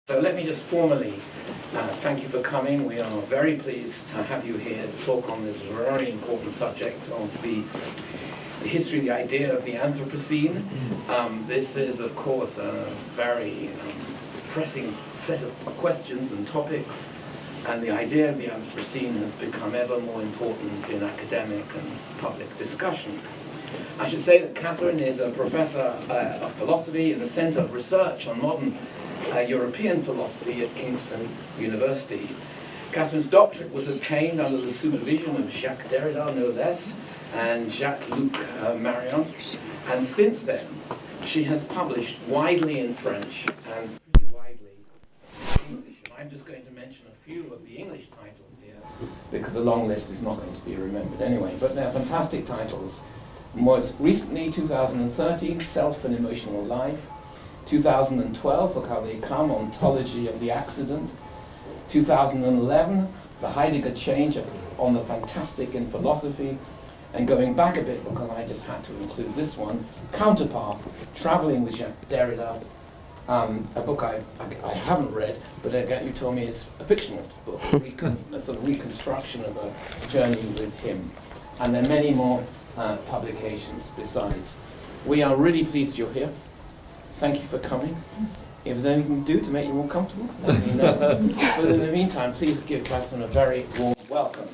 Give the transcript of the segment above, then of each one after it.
So let me just formally thank you for coming. We are very pleased to have you here to talk on this very important subject of the history, the idea of the Anthropocene. This is, of course, a very pressing set of questions and topics, and the idea of the Anthropocene has become ever more important in academic and public discussion. I should say that Catherine is a professor of philosophy in the Center of Research on Modern European Philosophy at Kingston University. Catherine's doctorate was obtained under the supervision of Jacques Derrida, no less, and Jacques-Luc Marion, and since then she has published widely in French and pretty widely in English. And I'm just going to mention a few of the English titles here, because a long list is not going to be remembered anyway, but they're fantastic titles. Most recently, 2013, Self and Emotional Life. 2012, look how they come, Ontology of the Accident. 2011, the Heidegger Change on the Fantastic in Philosophy. And going back a bit, because I just had to include this one, Counterpath, Traveling with Jacques Derrida, a book I haven't read, but again, you told me it's a fictional book, a sort of reconstruction of a journey with him. And there are many more publications besides. We are really pleased you're here. Thank you for coming. If there's anything to do to make you more comfortable, let me know. But in the meantime, please give Catherine a very warm welcome.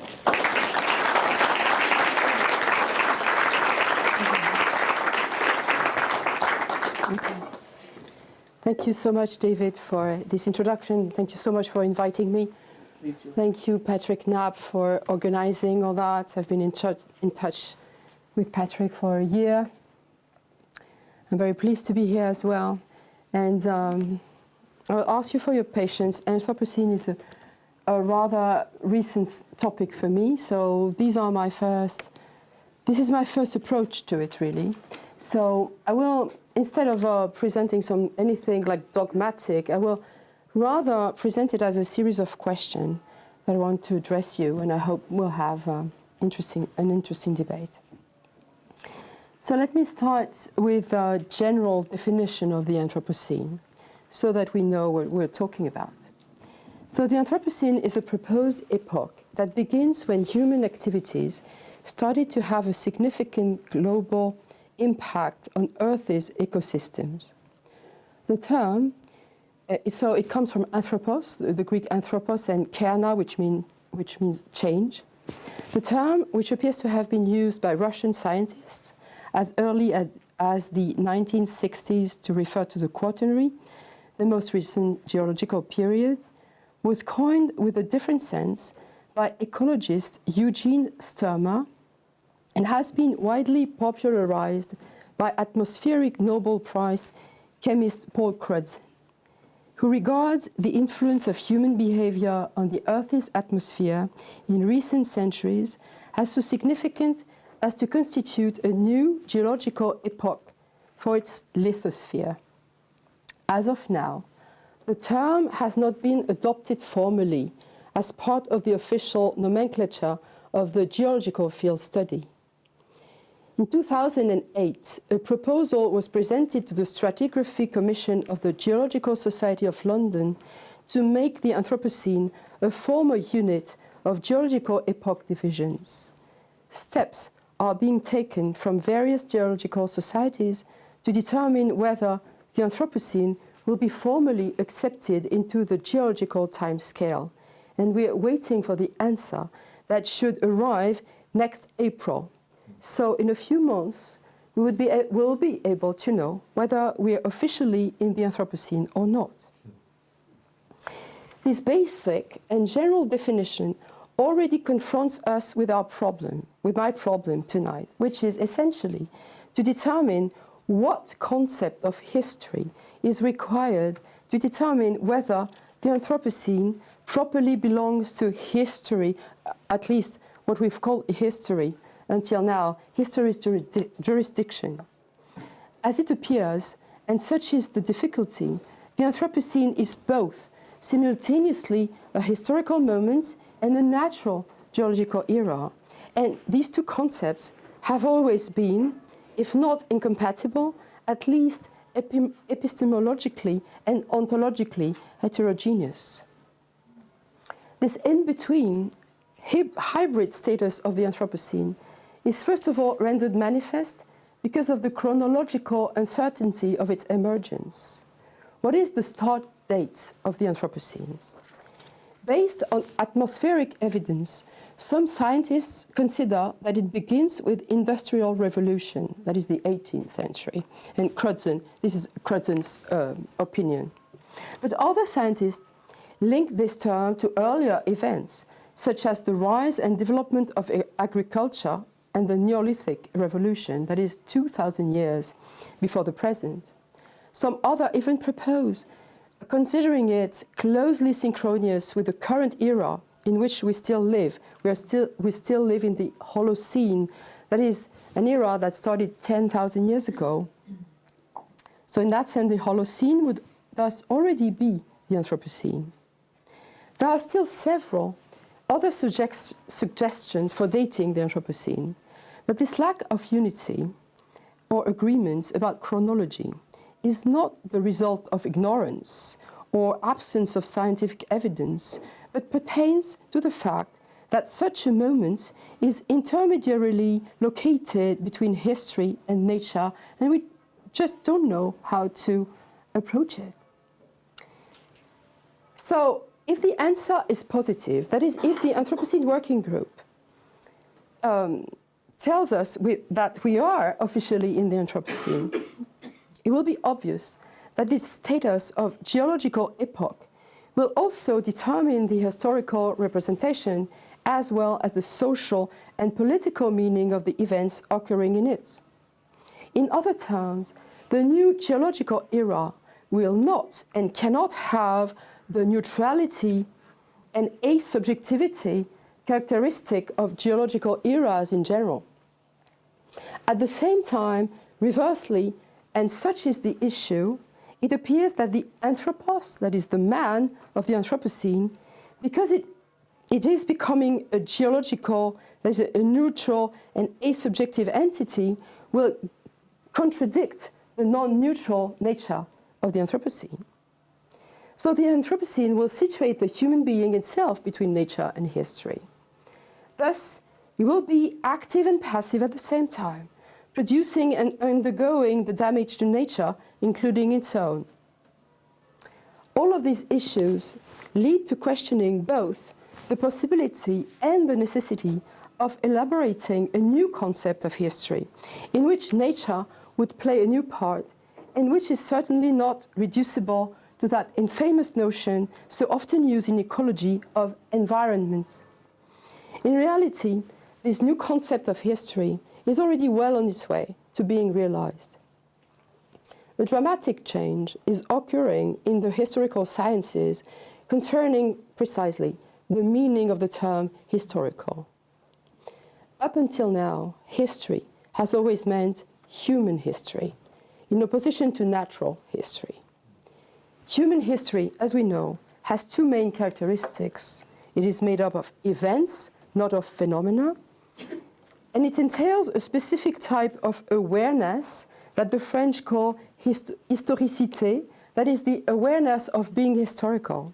Thank you so much, David, for this introduction. Thank you so much for inviting me. Please do. Thank you, Patrick Knapp, for organizing all that. I've been in touch with Patrick for a year. I'm very pleased to be here as well. And I'll ask you for your patience. Anthropocene is a rather recent topic for me. So this is my first approach to it, really. So I will, instead of presenting anything like dogmatic, I will rather present it as a series of questions that I want to address you, and I hope we'll have an interesting debate. So let me start with a general definition of the Anthropocene so that we know what we're talking about. So the Anthropocene is a proposed epoch that begins when human activities started to have a significant global impact on Earth's ecosystems. The term, so it comes from anthropos, the Greek anthropos, and kerna, which means change. The term, which appears to have been used by Russian scientists as early as the 1960s to refer to the Quaternary, the most recent geological period, was coined with a different sense by ecologist Eugene Sturmer and has been widely popularized by atmospheric Nobel Prize chemist Paul Crutzen, who regards the influence of human behavior on the Earth's atmosphere in recent centuries as so significant as to constitute a new geological epoch for its lithosphere. As of now, the term has not been adopted formally as part of the official nomenclature of the geological field study. In 2008, a proposal was presented to the Stratigraphy Commission of the Geological Society of London to make the Anthropocene a formal unit of geological epoch divisions. Steps are being taken from various geological societies to determine whether the Anthropocene will be formally accepted into the geological time scale. And we are waiting for the answer that should arrive next April. So in a few months, we'll be able to know whether we are officially in the Anthropocene or not. This basic and general definition already confronts us with my problem tonight, which is essentially to determine what concept of history is required to determine whether the Anthropocene properly belongs to history, at least what we've called history until now, history's jurisdiction. As it appears, and such is the difficulty, the Anthropocene is both simultaneously a historical moment and a natural geological era. And these two concepts have always been, if not incompatible, at least epistemologically and ontologically heterogeneous. This in-between hybrid status of the Anthropocene is first of all rendered manifest because of the chronological uncertainty of its emergence. What is the start date of the Anthropocene? Based on atmospheric evidence, some scientists consider that it begins with Industrial Revolution, that is the 18th century. And this is Crudzen's opinion. But other scientists link this term to earlier events, such as the rise and development of agriculture and the Neolithic Revolution, that is 2,000 years before the present. Some other even propose considering it closely synchronous with the current era in which we still live. We still live in the Holocene, that is an era that started 10,000 years ago. So in that sense, the Holocene would thus already be the Anthropocene. There are still several other suggestions for dating the Anthropocene, but this lack of unity or agreement about chronology is not the result of ignorance or absence of scientific evidence, but pertains to the fact that such a moment is intermediarily located between history and nature, and we just don't know how to approach it. So, if the answer is positive, that is, if the Anthropocene Working Group tells us that we are officially in the Anthropocene, it will be obvious that this status of geological epoch will also determine the historical representation as well as the social and political meaning of the events occurring in it. In other terms, the new geological era will not and cannot have the neutrality and asubjectivity characteristic of geological eras in general. At the same time, reversely, and such is the issue, it appears that the anthropos, that is the man of the Anthropocene, because it is becoming a geological, that is a neutral and asubjective entity, will contradict the non-neutral nature of the Anthropocene. So the Anthropocene will situate the human being itself between nature and history. Thus, it will be active and passive at the same time, producing and undergoing the damage to nature, including its own. All of these issues lead to questioning both the possibility and the necessity of elaborating a new concept of history, in which nature would play a new part, and which is certainly not reducible to that infamous notion so often used in ecology of environment. In reality, this new concept of history is already well on its way to being realized. A dramatic change is occurring in the historical sciences concerning precisely the meaning of the term historical. Up until now, history has always meant human history, in opposition to natural history. Human history, as we know, has two main characteristics. It is made up of events, not of phenomena, and it entails a specific type of awareness that the French call historicité, that is the awareness of being historical.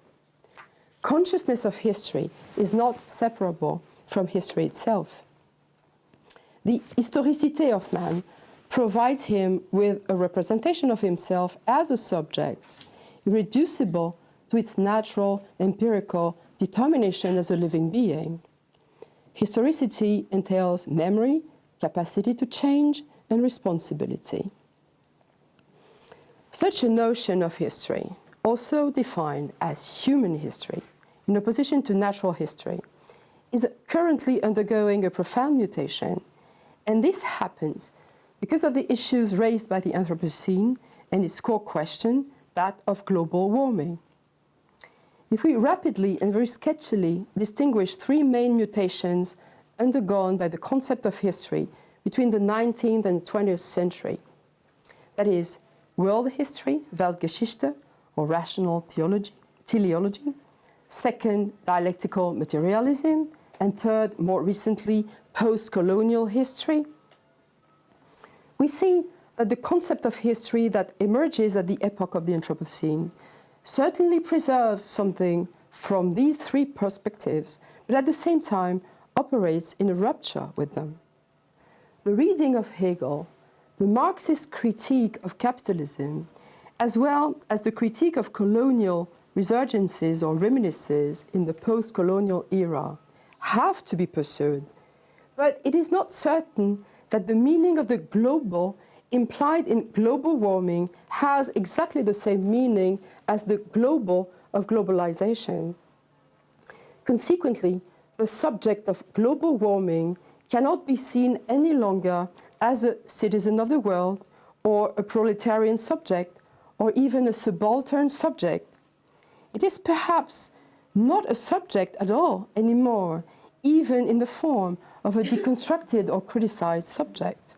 Consciousness of history is not separable from history itself. The historicité of man provides him with a representation of himself as a subject, irreducible to its natural, empirical determination as a living being. Historicity entails memory, capacity to change, and responsibility. Such a notion of history, also defined as human history, in opposition to natural history, is currently undergoing a profound mutation, and this happens because of the issues raised by the Anthropocene and its core question, that of global warming. If we rapidly and very sketchily distinguish three main mutations undergone by the concept of history between the 19th and 20th century, that is, world history, Weltgeschichte, or rational teleology, second, dialectical materialism, and third, more recently, post-colonial history, we see that the concept of history that emerges at the epoch of the Anthropocene certainly preserves something from these three perspectives, but at the same time operates in a rupture with them. The reading of Hegel, the Marxist critique of capitalism, as well as the critique of colonial resurgences or reminiscences in the post-colonial era, have to be pursued. But it is not certain that the meaning of the global implied in global warming has exactly the same meaning as the global of globalization. Consequently, the subject of global warming cannot be seen any longer as a citizen of the world or a proletarian subject or even a subaltern subject. It is perhaps not a subject at all anymore, even in the form of a deconstructed or criticized subject.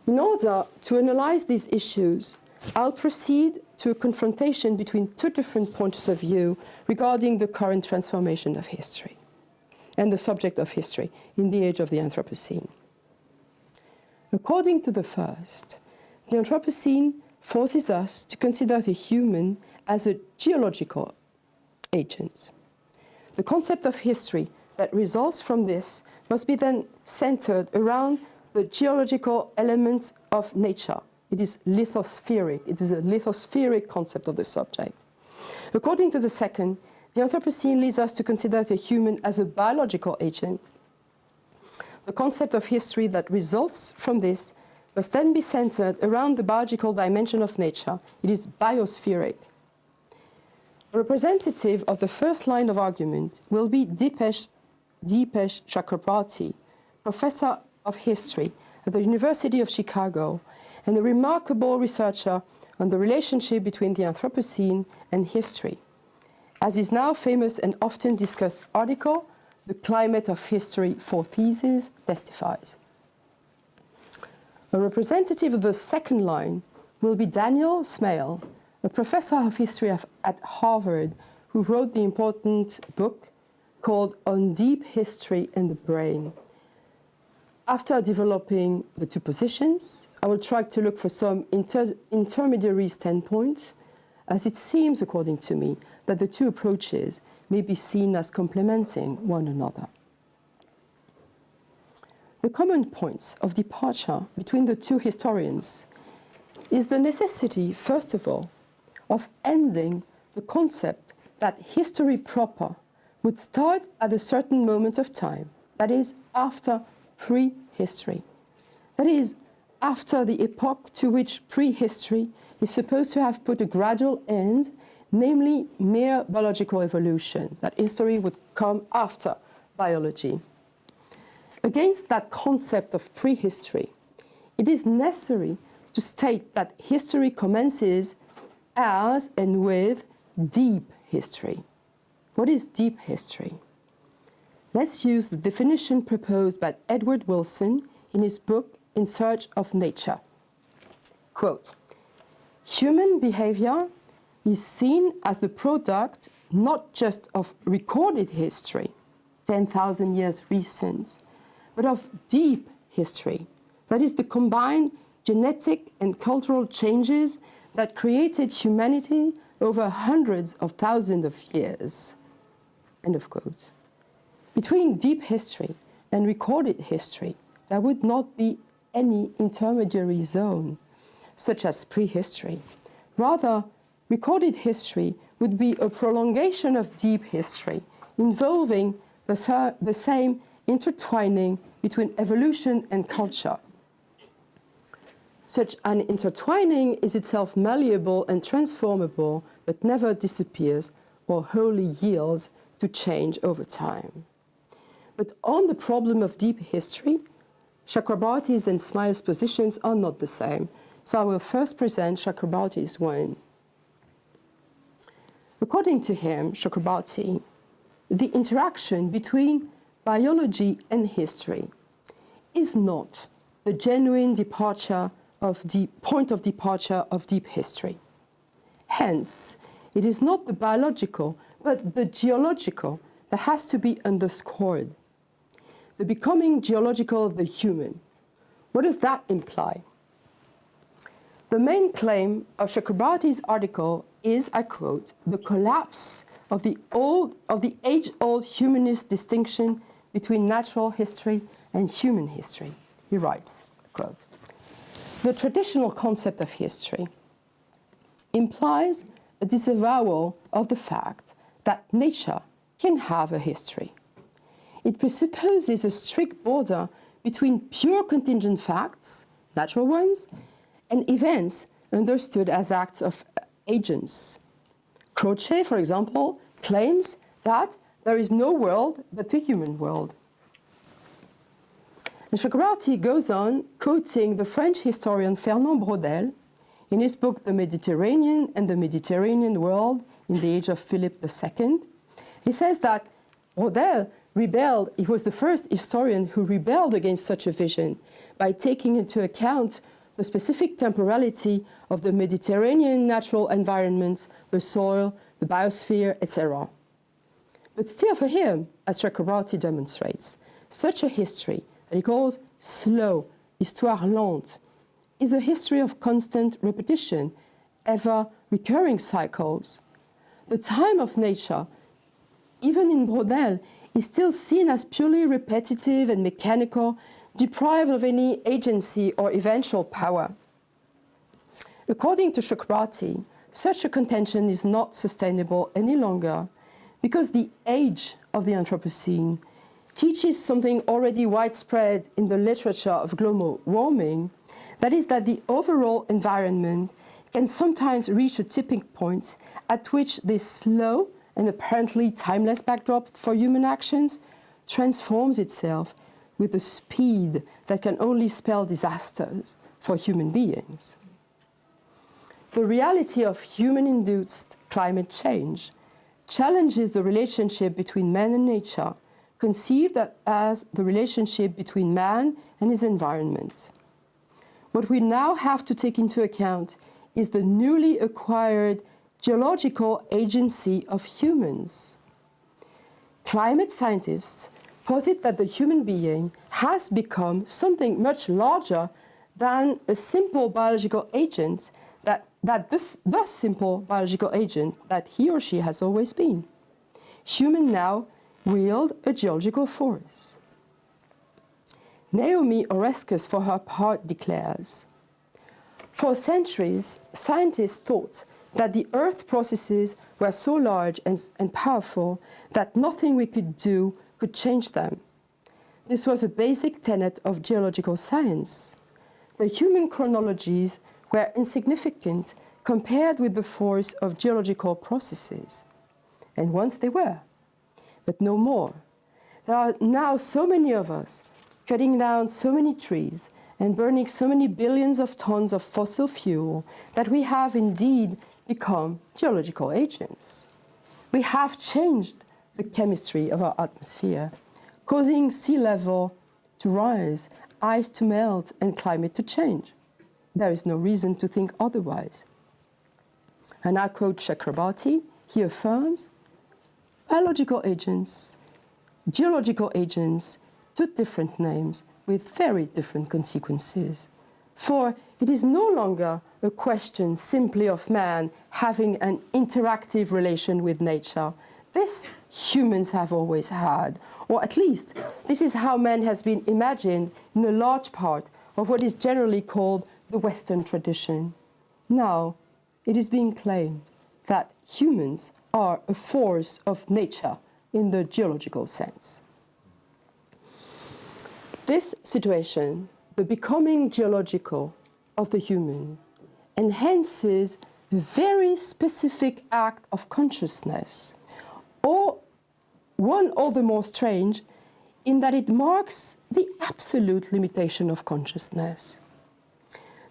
In order to analyze these issues, I'll proceed to a confrontation between two different points of view regarding the current transformation of history and the subject of history in the age of the Anthropocene. According to the first, the Anthropocene forces us to consider the human as a geological agent. The concept of history that results from this must be then centered around the geological elements of nature. It is lithospheric. It is a lithospheric concept of the subject. According to the second, the Anthropocene leads us to consider the human as a biological agent. The concept of history that results from this must then be centered around the biological dimension of nature. It is biospheric. A representative of the first line of argument will be Dipesh Chakrabarty, professor of history at the University of Chicago and a remarkable researcher on the relationship between the Anthropocene and history. As his now famous and often discussed article, The Climate of History, 4 Theses, testifies. A representative of the second line will be Daniel Smale, a professor of history at Harvard who wrote the important book called On Deep History in the Brain. After developing the two positions, I will try to look for some intermediary standpoints, as it seems, according to me, that the two approaches may be seen as complementing one another. The common points of departure between the two historians is the necessity, first of all, of ending the concept that history proper would start at a certain moment of time, that is, after prehistory. That is, after the epoch to which prehistory is supposed to have put a gradual end, namely mere biological evolution, that history would come after biology. Against that concept of prehistory, it is necessary to state that history commences as and with deep history. What is deep history? Let's use the definition proposed by Edward Wilson in his book In Search of Nature. Quote, human behavior is seen as the product not just of recorded history, 10,000 years recent, but of deep history, that is the combined genetic and cultural changes that created humanity over hundreds of thousands of years. End of quote. Between deep history and recorded history, there would not be any intermediary zone, such as prehistory. Rather, recorded history would be a prolongation of deep history, involving the same intertwining between evolution and culture. Such an intertwining is itself malleable and transformable, but never disappears or wholly yields to change over time. But on the problem of deep history, Chakrabarty's and Smile's positions are not the same, so I will first present Chakrabarty's one. According to him, Chakrabarty, the interaction between biology and history is not the genuine point of departure of deep history. Hence, it is not the biological, but the geological that has to be underscored. The becoming geological of the human. What does that imply? The main claim of Chakrabarty's article is, I quote, the collapse of the age-old humanist distinction between natural history and human history. He writes, quote, the traditional concept of history implies a disavowal of the fact that nature can have a history. It presupposes a strict border between pure contingent facts, natural ones, and events understood as acts of agents. Croce, for example, claims that there is no world but the human world. And Chakrabarty goes on quoting the French historian Fernand Braudel in his book The Mediterranean and the Mediterranean World in the Age of Philip II. He says that Braudel rebelled, he was the first historian who rebelled against such a vision by taking into account the specific temporality of the Mediterranean natural environment, the soil, the biosphere, etc. But still for him, as Chakrabarty demonstrates, such a history that he calls slow, histoire lente, is a history of constant repetition, ever recurring cycles. The time of nature, even in Braudel, is still seen as purely repetitive and mechanical, deprived of any agency or eventual power. According to Chakrabarty, such a contention is not sustainable any longer because the age of the Anthropocene teaches something already widespread in the literature of global warming, that is that the overall environment can sometimes reach a tipping point at which this slow and apparently timeless backdrop for human actions transforms itself with a speed that can only spell disasters for human beings. The reality of human-induced climate change challenges the relationship between man and nature, conceived as the relationship between man and his environment. What we now have to take into account is the newly acquired geological agency of humans. Climate scientists posit that the human being has become something much larger than a simple biological agent the simple biological agent that he or she has always been. Humans now wield a geological force. Naomi Oreskes, for her part, declares, for centuries, scientists thought that the Earth's processes were so large and powerful that nothing we could do could change them. This was a basic tenet of geological science. The human chronologies were insignificant compared with the force of geological processes. And once they were, but no more. There are now so many of us cutting down so many trees and burning so many billions of tons of fossil fuel that we have indeed become geological agents. We have changed the chemistry of our atmosphere, causing sea level to rise, ice to melt, and climate to change. There is no reason to think otherwise. And I quote Chakrabarty, he affirms, biological agents, geological agents, two different names with very different consequences. For it is no longer a question simply of man having an interactive relation with nature. This humans have always had, or at least this is how man has been imagined in a large part of what is generally called the Western tradition. Now, it is being claimed that humans are a force of nature in the geological sense. This situation, the becoming geological of the human, enhances a very specific act of consciousness, or one all the more strange in that it marks the absolute limitation of consciousness.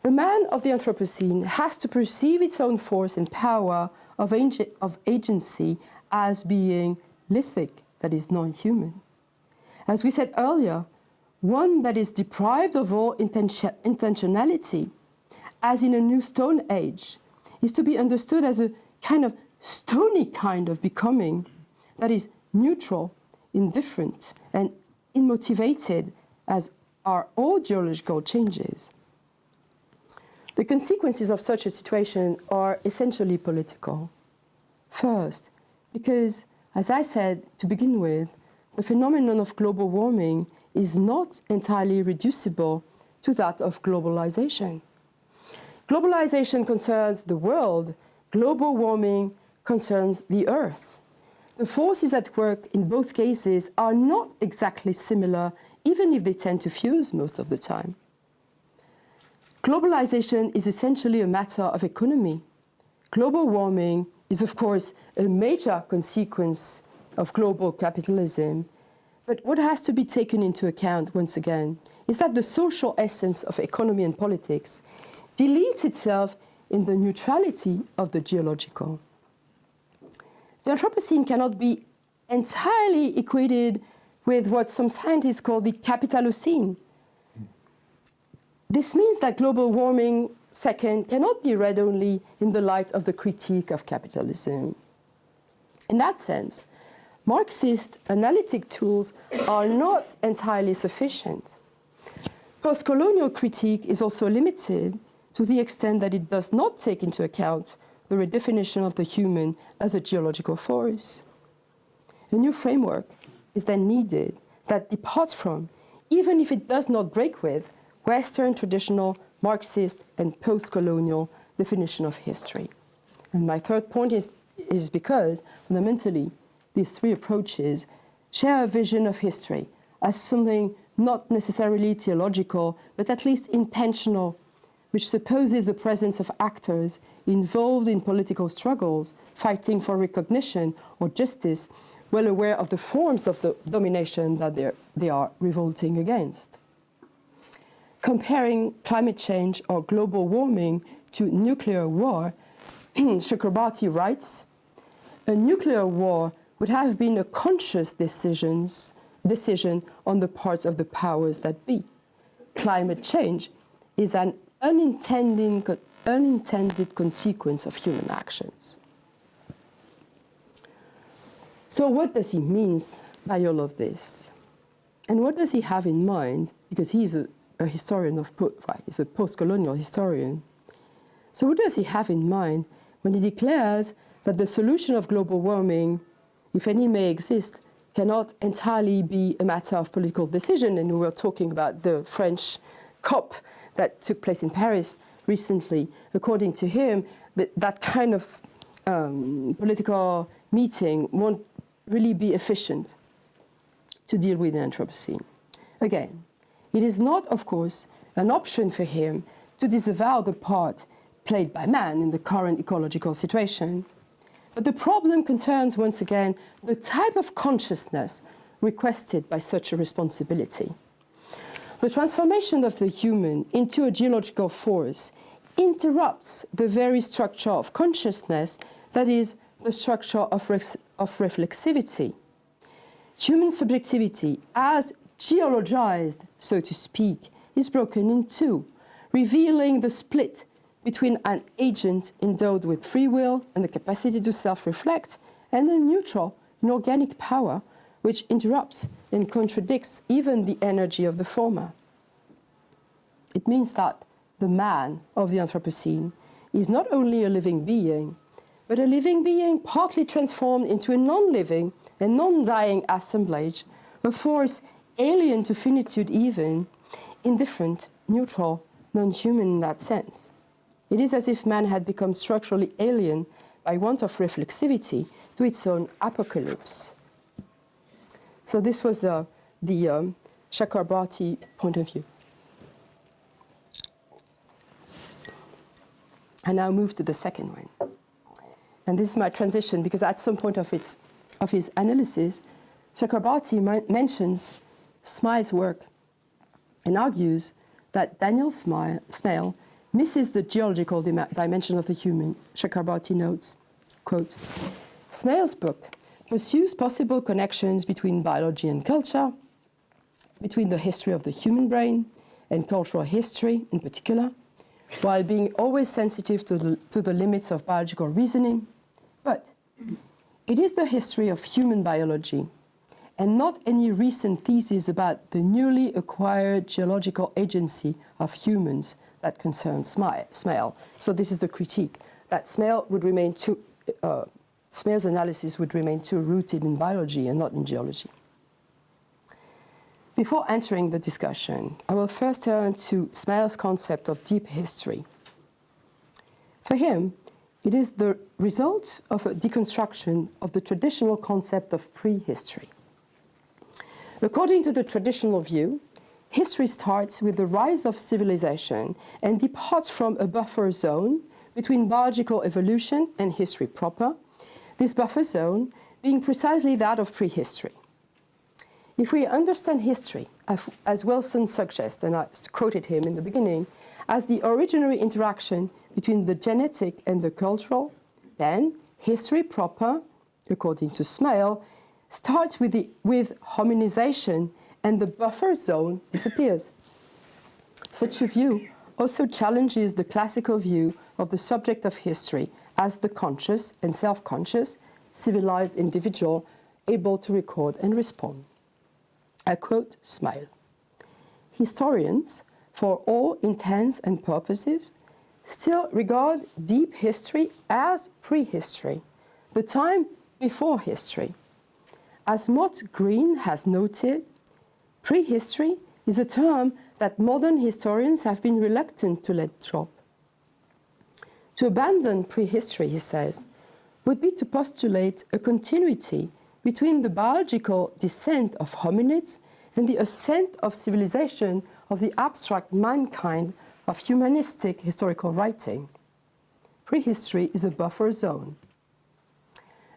The man of the Anthropocene has to perceive its own force and power of agency as being lithic, that is non-human. As we said earlier, one that is deprived of all intentionality, as in a new Stone Age, is to be understood as a kind of stony kind of becoming that is neutral, indifferent, and unmotivated, as are all geological changes. The consequences of such a situation are essentially political. First, because, as I said to begin with, the phenomenon of global warming is not entirely reducible to that of globalization. Globalization concerns the world, global warming concerns the Earth. The forces at work in both cases are not exactly similar, even if they tend to fuse most of the time. Globalization is essentially a matter of economy. Global warming is, of course, a major consequence of global capitalism. But what has to be taken into account, once again, is that the social essence of economy and politics deletes itself in the neutrality of the geological. The Anthropocene cannot be entirely equated with what some scientists call the Capitalocene. This means that global warming, second, cannot be read only in the light of the critique of capitalism. In that sense, Marxist analytic tools are not entirely sufficient. Post-colonial critique is also limited to the extent that it does not take into account the redefinition of the human as a geological force. A new framework is then needed that departs from, even if it does not break with, Western traditional Marxist and post-colonial definition of history. And my third point is because, fundamentally, these three approaches share a vision of history as something not necessarily theological, but at least intentional, which supposes the presence of actors involved in political struggles, fighting for recognition or justice, well aware of the forms of the domination that they are revolting against. Comparing climate change or global warming to nuclear war, Chakrabarty writes, a nuclear war would have been a conscious decision on the part of the powers that be. Climate change is an unintended consequence of human actions. So what does he mean by all of this? And what does he have in mind? Because he's a historian he's a post-colonial historian. So what does he have in mind when he declares that the solution of global warming, if any may exist, cannot entirely be a matter of political decision? And we were talking about the French COP that took place in Paris recently. According to him, that kind of political meeting won't really be efficient to deal with the Anthropocene. Again, it is not, of course, an option for him to disavow the part played by man in the current ecological situation. But the problem concerns, once again, the type of consciousness requested by such a responsibility. The transformation of the human into a geological force interrupts the very structure of consciousness, that is, the structure of reflexivity. Human subjectivity, as geologized, so to speak, is broken in two, revealing the split between an agent endowed with free will and the capacity to self-reflect, and a neutral, inorganic power which interrupts and contradicts even the energy of the former. It means that the man of the Anthropocene is not only a living being, but a living being partly transformed into a non-living and non-dying assemblage, a force alien to finitude even, indifferent, neutral, non-human in that sense. It is as if man had become structurally alien by want of reflexivity to its own apocalypse. So this was the Chakrabarty point of view. I now move to the second one. And this is my transition, because at some point of his analysis, Chakrabarty mentions Smile's work and argues that Daniel Smale misses the geological dimension of the human. Chakrabarty notes, quote, Smale's book pursues possible connections between biology and culture, between the history of the human brain and cultural history in particular, while being always sensitive to the limits of biological reasoning. But it is the history of human biology, and not any recent thesis about the newly acquired geological agency of humans, that concern smell. So this is the critique, that Smale's analysis would remain too rooted in biology and not in geology. Before entering the discussion, I will first turn to Smale's concept of deep history. For him, it is the result of a deconstruction of the traditional concept of prehistory. According to the traditional view, history starts with the rise of civilization and departs from a buffer zone between biological evolution and history proper, this buffer zone being precisely that of prehistory. If we understand history, as Wilson suggests, and I quoted him in the beginning, as the originary interaction between the genetic and the cultural, then history proper, according to Smale, starts with hominization and the buffer zone disappears. Such a view also challenges the classical view of the subject of history as the conscious and self-conscious, civilized individual able to record and respond. I quote Smale: "Historians, for all intents and purposes, still regard deep history as prehistory, the time before history. As Mott Green has noted, prehistory is a term that modern historians have been reluctant to let drop. To abandon prehistory, he says, would be to postulate a continuity between the biological descent of hominids and the ascent of civilization of the abstract mankind of humanistic historical writing. Prehistory is a buffer zone.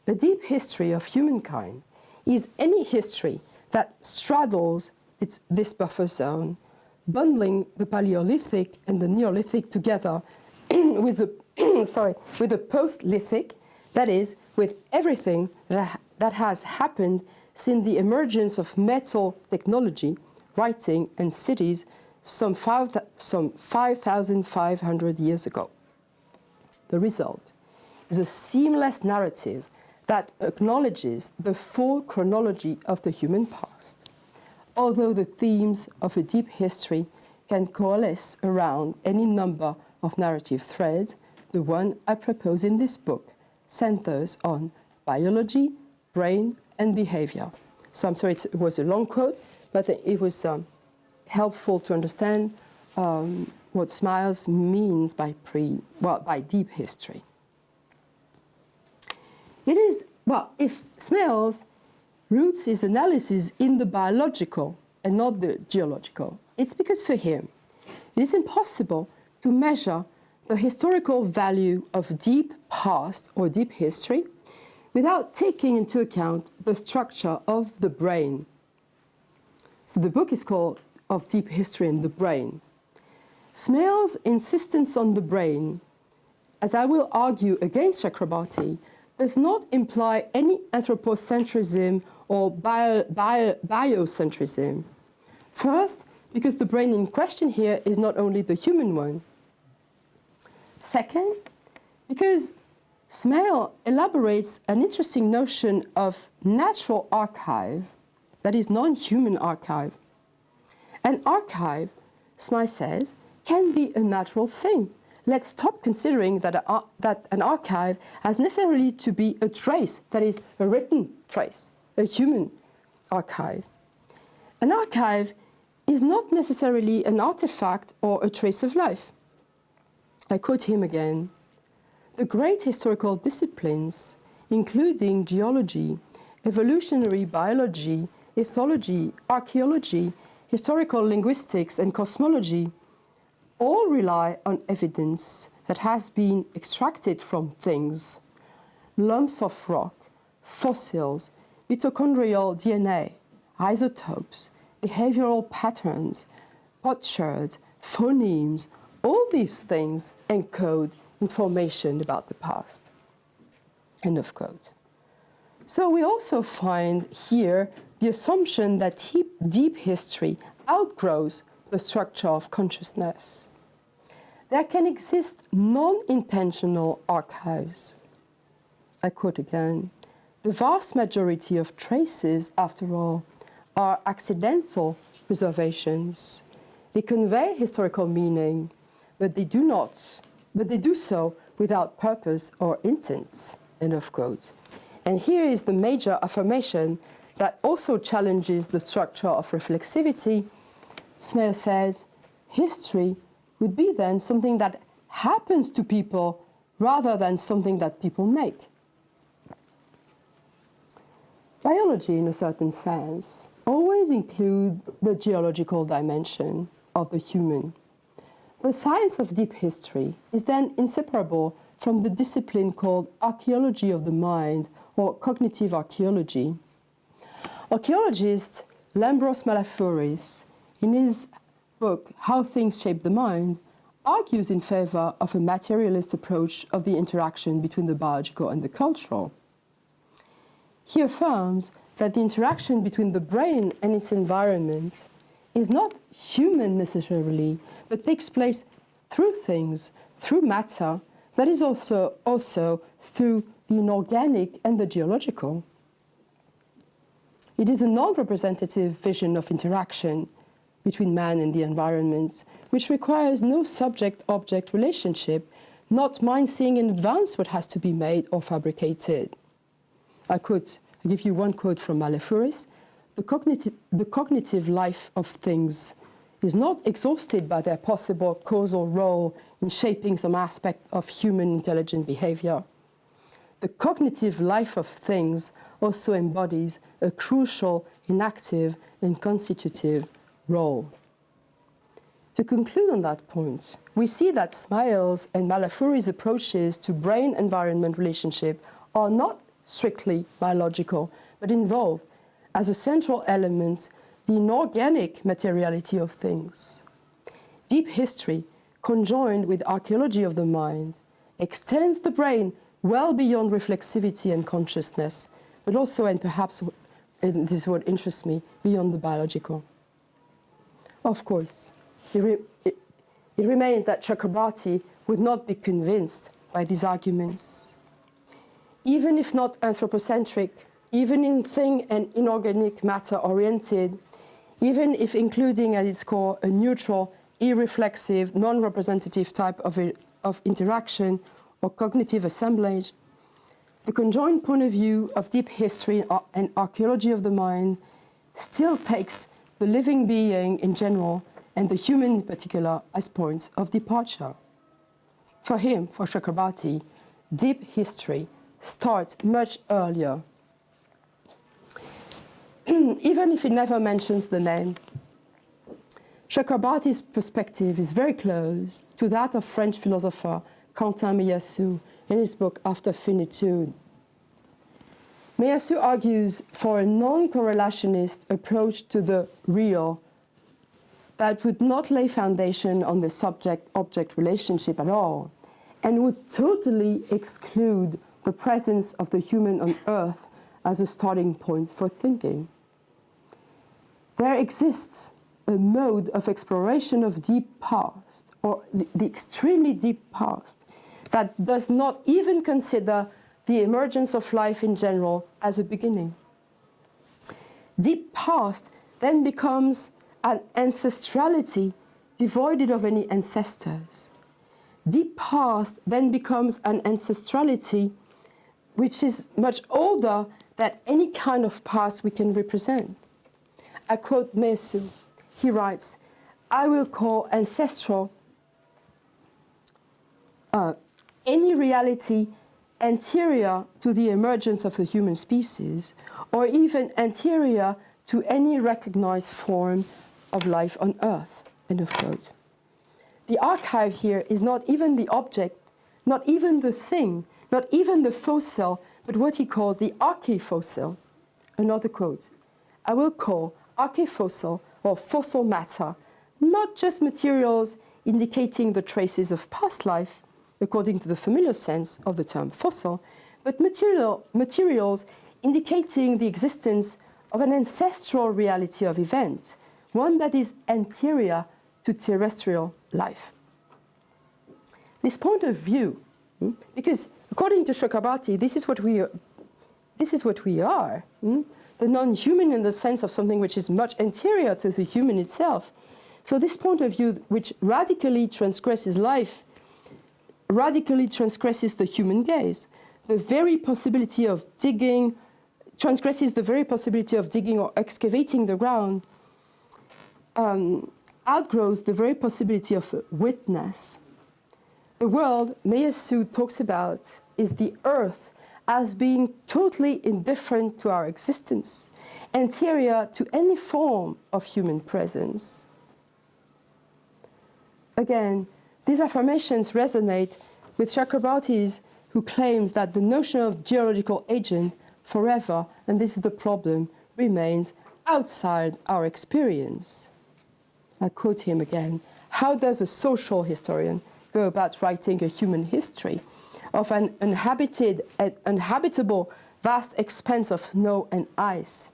A deep history of humankind is any history that straddles this buffer zone, bundling the Paleolithic and the Neolithic together with the post-Lithic, that is, with everything that has happened since the emergence of metal technology, writing, and cities some 5,500 years ago. The result is a seamless narrative that acknowledges the full chronology of the human past, although the themes of a deep history can coalesce around any number of narrative threads. The one I propose in this book centers on biology, brain, and behavior. So I'm sorry, it was a long quote, but it was helpful to understand what Smales means by deep history. It is, if Smales roots his analysis in the biological and not the geological, it's because for him, it is impossible to measure the historical value of deep past or deep history without taking into account the structure of the brain. So the book is called Of Deep History in the Brain. Smale's insistence on the brain, as I will argue against Chakrabarty, does not imply any anthropocentrism or biocentrism. First, because the brain in question here is not only the human one. Second, because Smale elaborates an interesting notion of natural archive, that is non-human archive. An archive, Smale says, can be a natural thing. Let's stop considering that an archive has necessarily to be a trace, that is, a written trace, a human archive. An archive is not necessarily an artifact or a trace of life. I quote him again: "The great historical disciplines, including geology, evolutionary biology, ethology, archaeology, historical linguistics, and cosmology, all rely on evidence that has been extracted from things, lumps of rock, fossils, mitochondrial DNA, isotopes, behavioral patterns, potsherds, phonemes. All these things encode information about the past." End of quote. So we also find here the assumption that deep history outgrows the structure of consciousness. There can exist non-intentional archives. I quote again: "The vast majority of traces, after all, are accidental preservations. They convey historical meaning, but they do so without purpose or intent, end of quote. And here is the major affirmation that also challenges the structure of reflexivity. Smear says, history would be then something that happens to people rather than something that people make. Biology, in a certain sense, always includes the geological dimension of the human. The science of deep history is then inseparable from the discipline called archaeology of the mind, or cognitive archaeology. Archaeologist Lambros Malafouris, in his book How Things Shape the Mind, argues in favor of a materialist approach of the interaction between the biological and the cultural. He affirms that the interaction between the brain and its environment is not human necessarily, but takes place through things, through matter, that is also through the inorganic and the geological. It is a non-representative vision of interaction between man and the environment, which requires no subject-object relationship, not mind seeing in advance what has to be made or fabricated. I give you one quote from Malafouris: the cognitive life of things is not exhausted by their possible causal role in shaping some aspect of human intelligent behavior. The cognitive life of things also embodies a crucial, inactive, and constitutive role. To conclude on that point, we see that Smiles and Malafouris' approaches to brain-environment relationship are not strictly biological, but involve, as a central element, the inorganic materiality of things. Deep history, conjoined with archaeology of the mind, extends the brain well beyond reflexivity and consciousness, but also, and perhaps, and this is what interests me, beyond the biological. Of course, it remains that Chakrabarty would not be convinced by these arguments. Even if not anthropocentric, even in thing and inorganic matter oriented, even if including at its core a neutral, irreflexive, non-representative type of interaction or cognitive assemblage, the conjoined point of view of deep history and archaeology of the mind still takes the living being in general and the human in particular as points of departure. For him, for Chakrabarty, deep history starts much earlier. Even if he never mentions the name, Chakrabarty's perspective is very close to that of French philosopher Quentin Meillassoux in his book After Finitude. Meillassoux argues for a non-correlationist approach to the real that would not lay foundation on the subject-object relationship at all, and would totally exclude the presence of the human on Earth as a starting point for thinking. There exists a mode of exploration of deep past, or the extremely deep past, that does not even consider the emergence of life in general as a beginning. Deep past then becomes an ancestrality devoid of any ancestors. Deep past then becomes an ancestrality which is much older than any kind of past we can represent. I quote Meillassoux. He writes, "I will call ancestral any reality anterior to the emergence of the human species, or even anterior to any recognized form of life on Earth." End of quote. The archive here is not even the object, not even the thing, not even the fossil, but what he calls the Archaea Fossil. Another quote, "I will call Archaea Fossil, or fossil matter, not just materials indicating the traces of past life, according to the familiar sense of the term fossil, but materials indicating the existence of an ancestral reality of event, one that is anterior to terrestrial life." This point of view, because according to Chakrabarty, this is what we are, the non-human in the sense of something which is much anterior to the human itself. So this point of view, which radically transgresses life, radically transgresses the human gaze, the very possibility of digging, transgresses the very possibility of digging or excavating the ground, outgrows the very possibility of witness. The world, Meillassoux talks about, is the earth as being totally indifferent to our existence, anterior to any form of human presence. Again, these affirmations resonate with Chakrabarty's, who claims that the notion of geological agent forever, and this is the problem, remains outside our experience. I quote him again. How does a social historian go about writing a human history of an uninhabited and uninhabitable vast expanse of snow and ice?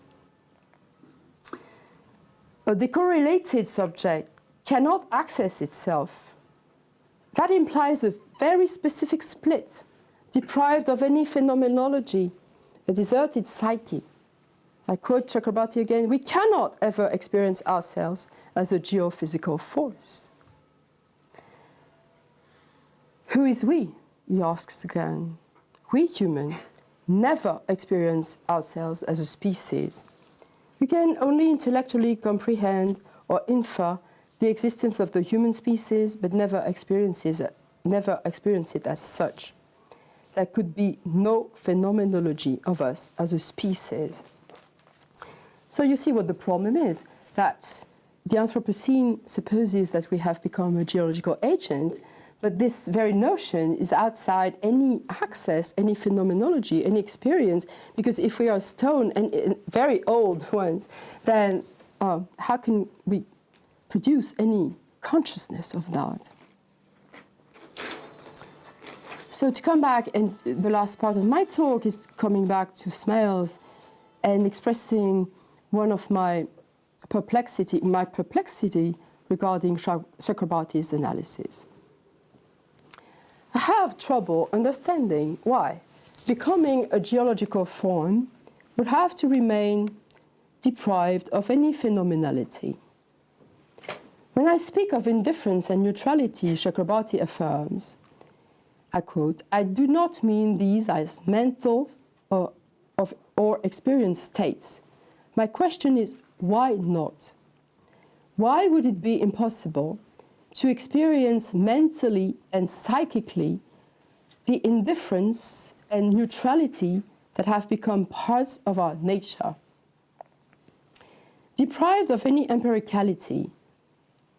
A decorrelated subject cannot access itself. That implies a very specific split, deprived of any phenomenology, a deserted psyche. I quote Chakrabarty again, we cannot ever experience ourselves as a geophysical force. Who is we? He asks again. We human never experience ourselves as a species. We can only intellectually comprehend or infer the existence of the human species, but never experience it as such. There could be no phenomenology of us as a species. So you see what the problem is, that the Anthropocene supposes that we have become a geological agent, but this very notion is outside any access, any phenomenology, any experience, because if we are stone and very old ones, then how can we produce any consciousness of that? So to come back, and the last part of my talk is coming back to smells and expressing one of my perplexity regarding Chakrabarty's analysis. I have trouble understanding why becoming a geological form would have to remain deprived of any phenomenality. When I speak of indifference and neutrality, Chakrabarty affirms, I quote, I do not mean these as mental or experienced states. My question is, why not? Why would it be impossible to experience mentally and psychically the indifference and neutrality that have become parts of our nature? Deprived of any empiricality,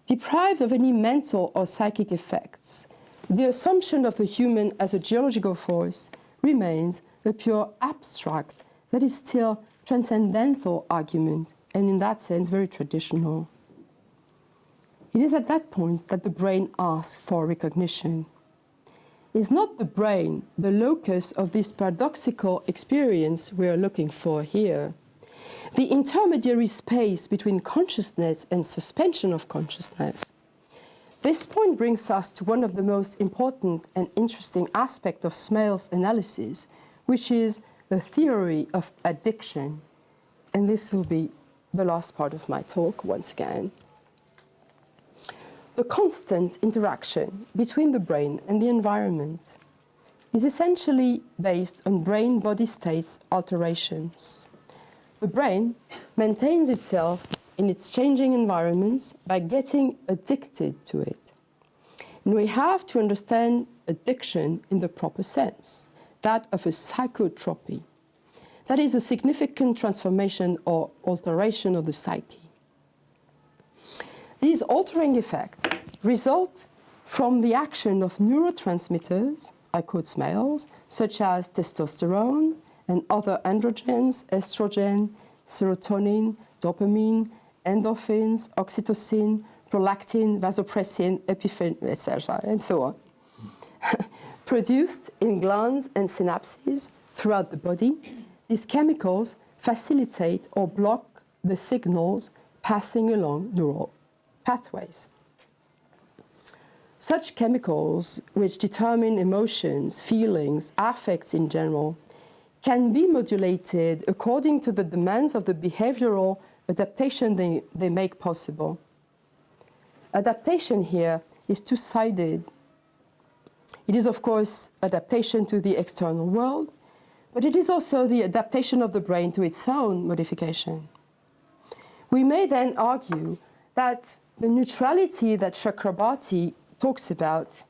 deprived of any mental or psychic effects, the assumption of the human as a geological force remains a pure abstract that is still transcendental argument, and in that sense very traditional. It is at that point that the brain asks for recognition. Is not the brain the locus of this paradoxical experience we are looking for here? The intermediary space between consciousness and suspension of consciousness. This point brings us to one of the most important and interesting aspects of Smail's analysis, which is the theory of addiction. And this will be the last part of my talk once again. The constant interaction between the brain and the environment is essentially based on brain-body states alterations. The brain maintains itself in its changing environments by getting addicted to it. And we have to understand addiction in the proper sense, that of a psychotropy. That is a significant transformation or alteration of the psyche. These altering effects result from the action of neurotransmitters, I quote Smail, such as testosterone and other androgens, estrogen, serotonin, dopamine, endorphins, oxytocin, prolactin, vasopressin, epinephrine, etc., and so on, produced in glands and synapses throughout the body. These chemicals facilitate or block the signals passing along neural pathways. Such chemicals, which determine emotions, feelings, affects in general, can be modulated according to the demands of the behavioral adaptation they make possible. adaptation here is two-sided. It is, of course, adaptation to the external world, but it is also the adaptation of the brain to its own modification. We may then argue that the neutrality that Chakrabarty talks about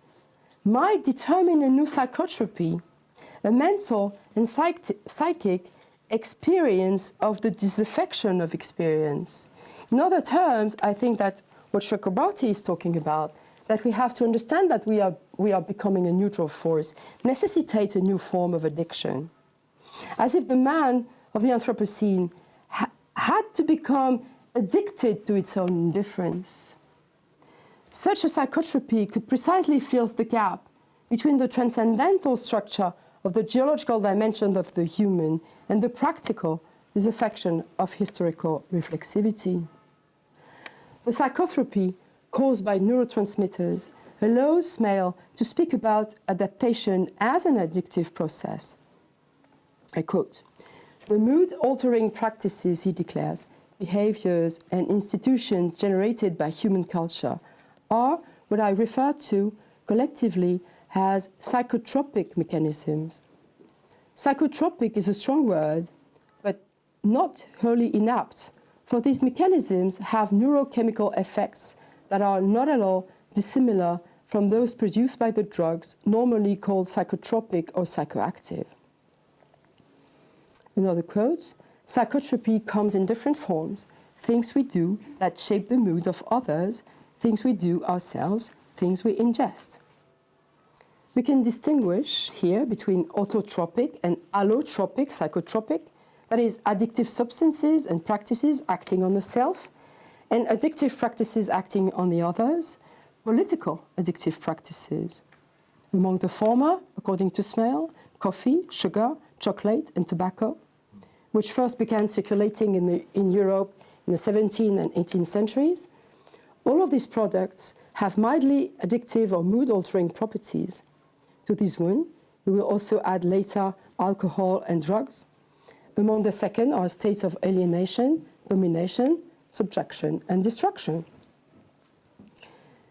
might determine a new psychotropy, a mental and psychic experience of the disaffection of experience. In other terms, I think that what Chakrabarty is talking about, that we have to understand that we are becoming a neutral force, necessitates a new form of addiction. As if the man of the Anthropocene had to become addicted to its own indifference. Such a psychotropy could precisely fill the gap between the transcendental structure of the geological dimension of the human and the practical disaffection of historical reflexivity. The psychotropy caused by neurotransmitters allows Smale to speak about adaptation as an addictive process. I quote, "The mood-altering practices," he declares, "behaviors and institutions generated by human culture are what I refer to collectively as psychotropic mechanisms." Psychotropic is a strong word, but not wholly inapt, for these mechanisms have neurochemical effects that are not at all dissimilar from those produced by the drugs normally called psychotropic or psychoactive. Another quote, "Psychotropy comes in different forms, things we do that shape the moods of others, things we do ourselves, things we ingest." We can distinguish here between autotropic and allotropic psychotropic, that is, addictive substances and practices acting on the self, and addictive practices acting on the others, political addictive practices. Among the former, according to Smale, coffee, sugar, chocolate, and tobacco, which first began circulating in Europe in the 17th and 18th centuries. All of these products have mildly addictive or mood-altering properties. To this one, we will also add later alcohol and drugs. Among the second are states of alienation, domination, subtraction, and destruction.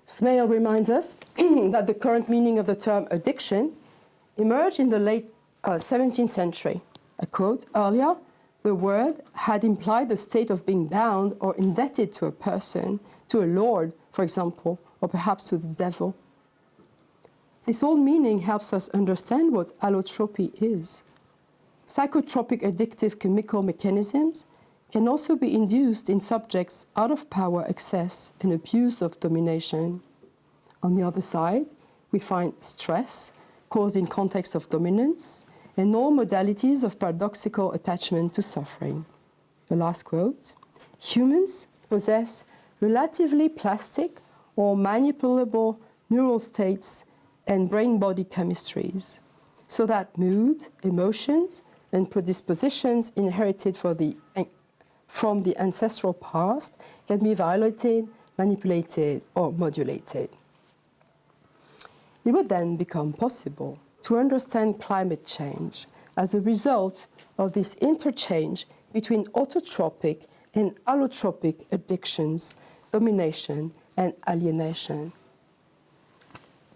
Smale reminds us that the current meaning of the term addiction emerged in the late 17th century. I quote, "Earlier, the word had implied the state of being bound or indebted to a person, to a lord, for example, or perhaps to the devil." This old meaning helps us understand what allotropy is. Psychotropic addictive chemical mechanisms can also be induced in subjects out of power excess and abuse of domination. On the other side, we find stress caused in context of dominance and all modalities of paradoxical attachment to suffering. The last quote, "Humans possess relatively plastic or manipulable neural states and brain-body chemistries, so that mood, emotions, and predispositions inherited from the ancestral past can be violated, manipulated, or modulated." It would then become possible to understand climate change as a result of this interchange between autotropic and allotropic addictions, domination, and alienation.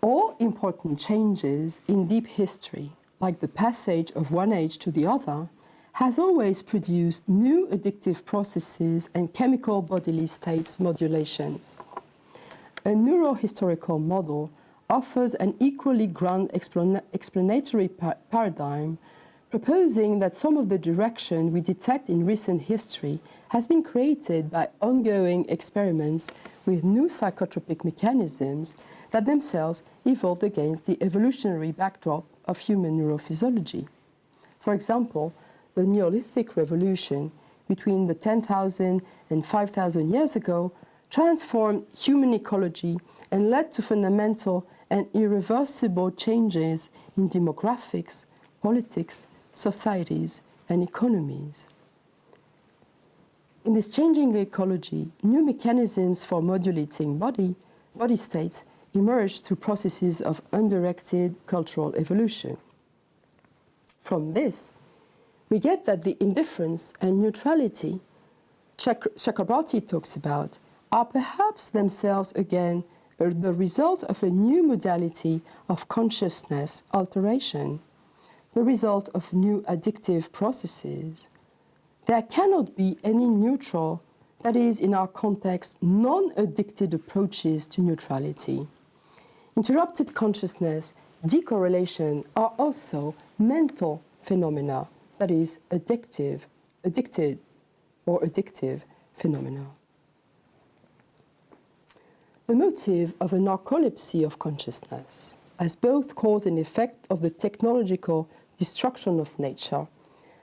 All important changes in deep history, like the passage of one age to the other, has always produced new addictive processes and chemical bodily states modulations. A neurohistorical model offers an equally grand explanatory paradigm, proposing that some of the direction we detect in recent history has been created by ongoing experiments with new psychotropic mechanisms that themselves evolved against the evolutionary backdrop of human neurophysiology. For example, the Neolithic revolution between the 10,000 and 5,000 years ago transformed human ecology and led to fundamental and irreversible changes in demographics, politics, societies, and economies. In this changing ecology, new mechanisms for modulating body states emerged through processes of undirected cultural evolution. From this, we get that the indifference and neutrality Chakrabarty talks about are perhaps themselves again the result of a new modality of consciousness alteration, the result of new addictive processes. There cannot be any neutral, that is, in our context, non-addicted approaches to neutrality. Interrupted consciousness, decorrelation are also mental phenomena, that is, addicted or addictive phenomena. The motive of a narcolepsy of consciousness as both cause and effect of the technological destruction of nature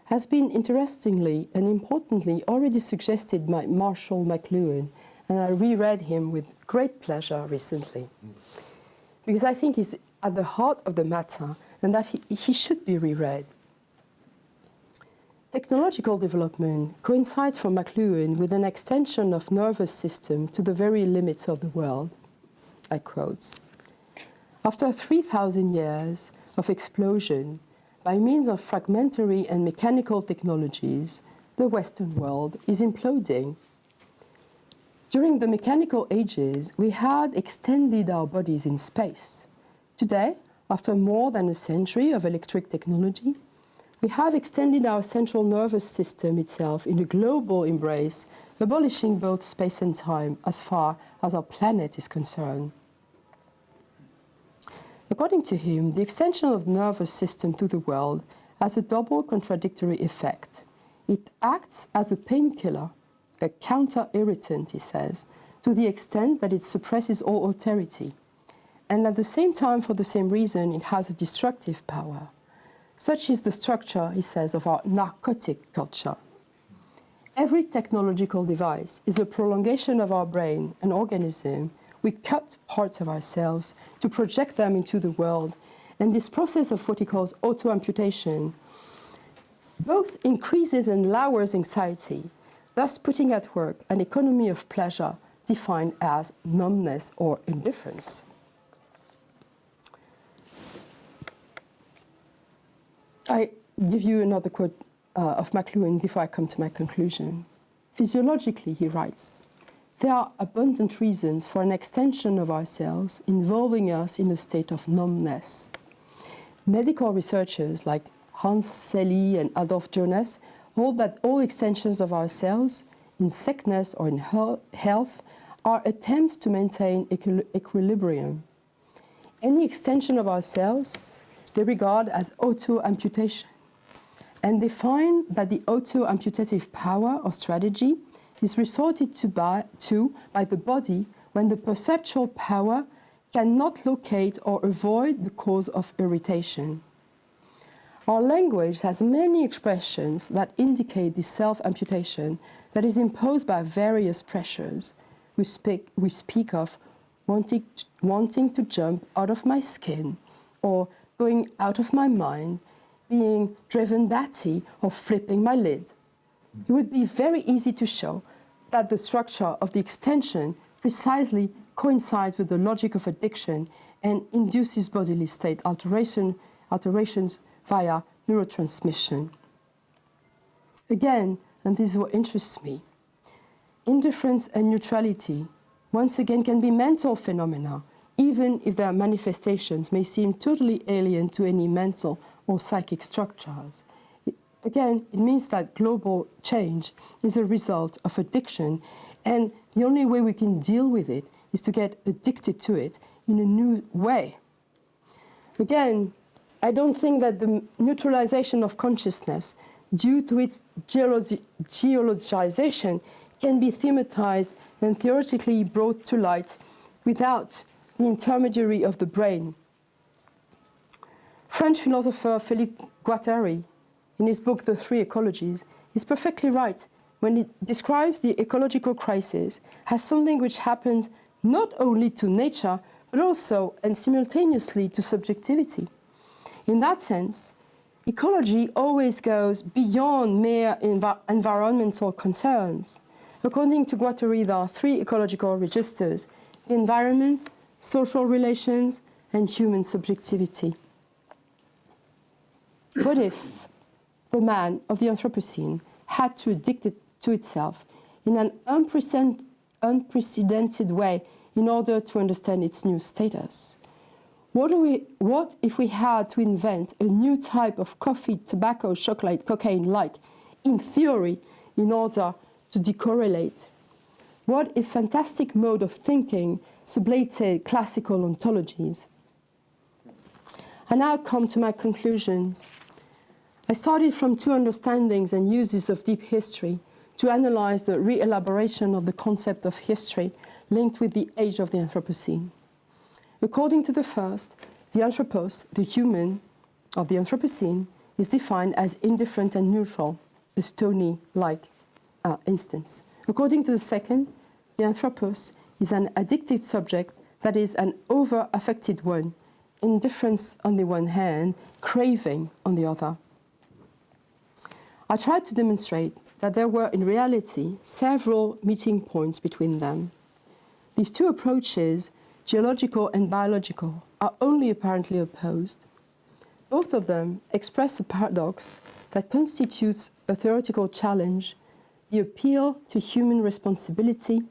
has been interestingly and importantly already suggested by Marshall McLuhan, and I reread him with great pleasure recently, because I think he's at the heart of the matter and that he should be reread. Technological development coincides for McLuhan with an extension of nervous system to the very limits of the world. I quote, "After 3,000 years of explosion, by means of fragmentary and mechanical technologies, the Western world is imploding. During the mechanical ages, we had extended our bodies in space. Today, after more than a century of electric technology, we have extended our central nervous system itself in a global embrace, abolishing both space and time as far as our planet is concerned." According to him, the extension of the nervous system to the world has a double contradictory effect. It acts as a painkiller, a counter-irritant, he says, to the extent that it suppresses all authority. And at the same time, for the same reason, it has a destructive power. Such is the structure, he says, of our narcotic culture. Every technological device is a prolongation of our brain, an organism. We cut parts of ourselves to project them into the world, and this process of what he calls auto-amputation both increases and lowers anxiety, thus putting at work an economy of pleasure defined as numbness or indifference. I give you another quote of McLuhan before I come to my conclusion. Physiologically, he writes, "There are abundant reasons for an extension of ourselves involving us in a state of numbness. Medical researchers like Hans Selye and Adolf Jonas hold that all extensions of ourselves, in sickness or in health, are attempts to maintain equilibrium. Any extension of ourselves they regard as auto-amputation, and they find that the auto-amputative power or strategy is resorted to by the body when the perceptual power cannot locate or avoid the cause of irritation. Our language has many expressions that indicate this self-amputation that is imposed by various pressures. We speak of wanting to jump out of my skin, or going out of my mind, being driven batty, or flipping my lid. It would be very easy to show that the structure of the extension precisely coincides with the logic of addiction and induces bodily state alterations via neurotransmission. Again, and this is what interests me, indifference and neutrality once again can be mental phenomena, even if their manifestations may seem totally alien to any mental or psychic structures. Again, it means that global change is a result of addiction, and the only way we can deal with it is to get addicted to it in a new way. Again, I don't think that the neutralization of consciousness due to its geologization can be thematized and theoretically brought to light without the intermediary of the brain. French philosopher Philippe Guattari, in his book The Three Ecologies, is perfectly right when he describes the ecological crisis as something which happens not only to nature, but also and simultaneously to subjectivity. In that sense, ecology always goes beyond mere environmental concerns. According to Guattari, there are three ecological registers: the environment, social relations, and human subjectivity. What if the man of the Anthropocene had to addict it to itself in an unprecedented way in order to understand its new status. What if we had to invent a new type of coffee, tobacco, chocolate, cocaine-like, in theory, in order to decorrelate? What if fantastic mode of thinking sublated classical ontologies? I now come to my conclusions. I started from two understandings and uses of deep history to analyze the re-elaboration of the concept of history linked with the age of the Anthropocene. According to the first, the anthropos, the human of the Anthropocene, is defined as indifferent and neutral, a stony-like instance. According to the second, the anthropos is an addicted subject, that is, an over-affected one, indifference on the one hand, craving on the other. I tried to demonstrate that there were in reality several meeting points between them. These two approaches, geological and biological, are only apparently opposed. Both of them express a paradox that constitutes a theoretical challenge, the appeal to human responsibility,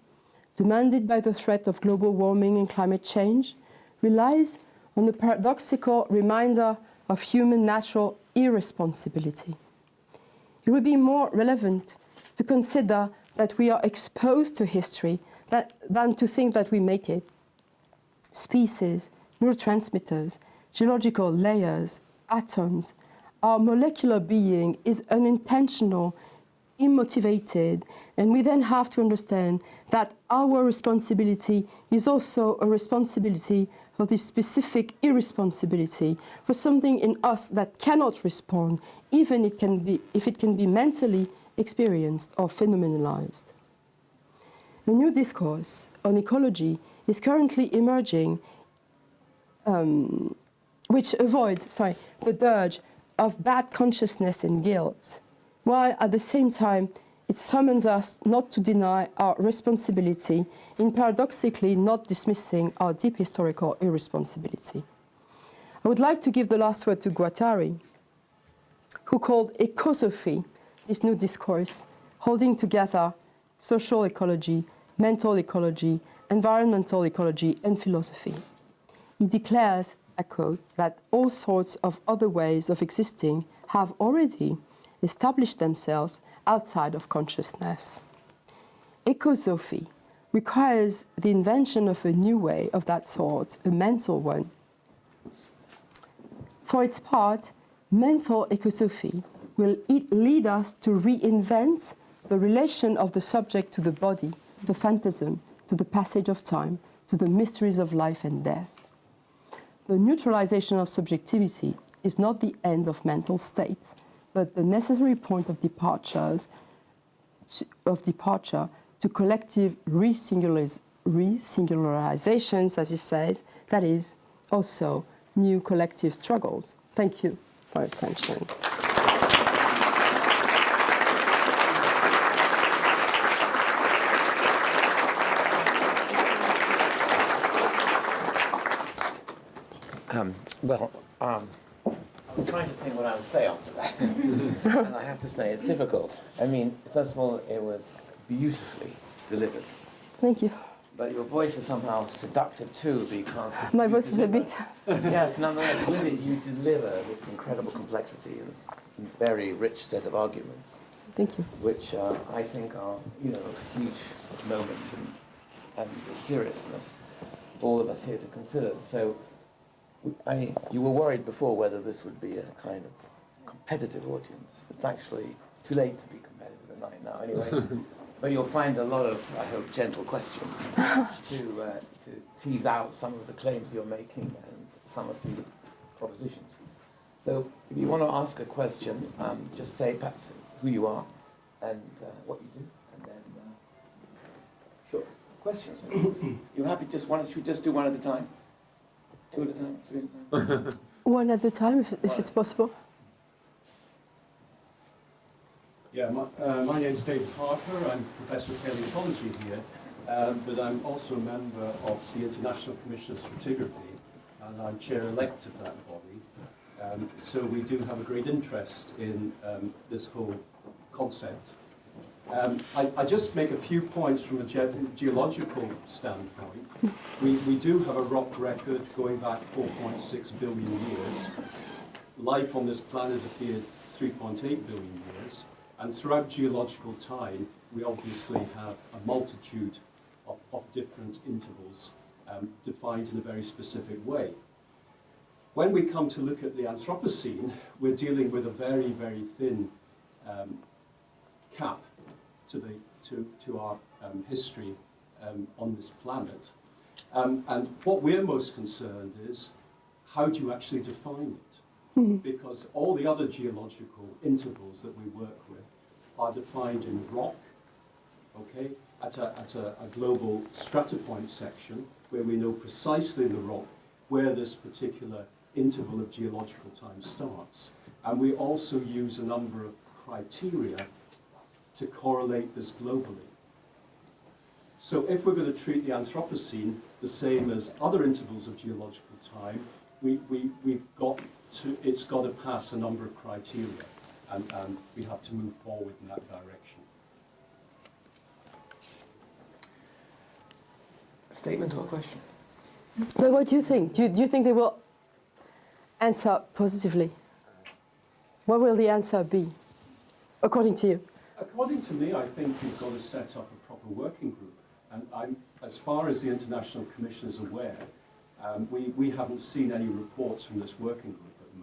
demanded by the threat of global warming and climate change, relies on the paradoxical reminder of human natural irresponsibility. It would be more relevant to consider that we are exposed to history than to think that we make it. Species, neurotransmitters, geological layers, atoms, our molecular being is unintentional, immotivated, and we then have to understand that our responsibility is also a responsibility of this specific irresponsibility for something in us that cannot respond, even if it can be mentally experienced or phenomenalized. A new discourse on ecology is currently emerging, which avoids the dirge of bad consciousness and guilt, while at the same time it summons us not to deny our responsibility in paradoxically not dismissing our deep historical irresponsibility. I would like to give the last word to Guattari, who called ecosophy this new discourse, holding together social ecology, mental ecology, environmental ecology, and philosophy. He declares, I quote, that all sorts of other ways of existing have already established themselves outside of consciousness. Ecosophy requires the invention of a new way of that sort, a mental one. For its part, mental ecosophy will lead us to reinvent the relation of the subject to the body, the phantasm, to the passage of time, to the mysteries of life and death. The neutralization of subjectivity is not the end of mental state, but the necessary point of departure to collective re-singularizations, as he says, that is, also new collective struggles. Thank you for your attention. I'm trying to think what I would say after that. And I have to say, it's difficult. I mean, first of all, it was beautifully delivered. Thank you. But your voice is somehow seductive too, because my voice is a bit. Yes, nonetheless, really, you deliver this incredible complexity and very rich set of arguments. Thank you. Which I think are, a huge moment and seriousness for all of us here to consider. So, you were worried before whether this would be a kind of competitive audience. It's too late to be competitive at night now, anyway. But you'll find a lot of, I hope, gentle questions to tease out some of the claims you're making and some of the propositions. So if you want to ask a question, just say perhaps who you are and what you do, and then sure, questions. You're happy should we just do one at a time? 2 at a time? 3 at a time? One at a time, if it's possible. Yeah, my name's David Harper. I'm Professor of Paleontology here, but I'm also a member of the International Commission of Stratigraphy, and I'm chair-elect of that body. So we do have a great interest in this whole concept I just make a few points from a geological standpoint. We do have a rock record going back 4.6 billion years. Life on this planet appeared 3.8 billion years. And throughout geological time, we obviously have a multitude of different intervals defined in a very specific way. When we come to look at the Anthropocene, we're dealing with a very, very thin cap to our history on this planet. And what we're most concerned is, how do you actually define it? Because all the other geological intervals that we work with are defined in rock, okay, at a global stratopoint section, where we know precisely in the rock where this particular interval of geological time starts. And we also use a number of criteria to correlate this globally. So if we're going to treat the Anthropocene the same as other intervals of geological time, it's got to pass a number of criteria, and we have to move forward in that direction. A statement or a question? But what do you think? Do you think they will answer positively? What will the answer be, according to you? According to me, I think you've got to set up a proper working group. And as far as the International Commission is aware, we haven't seen any reports from this working group at the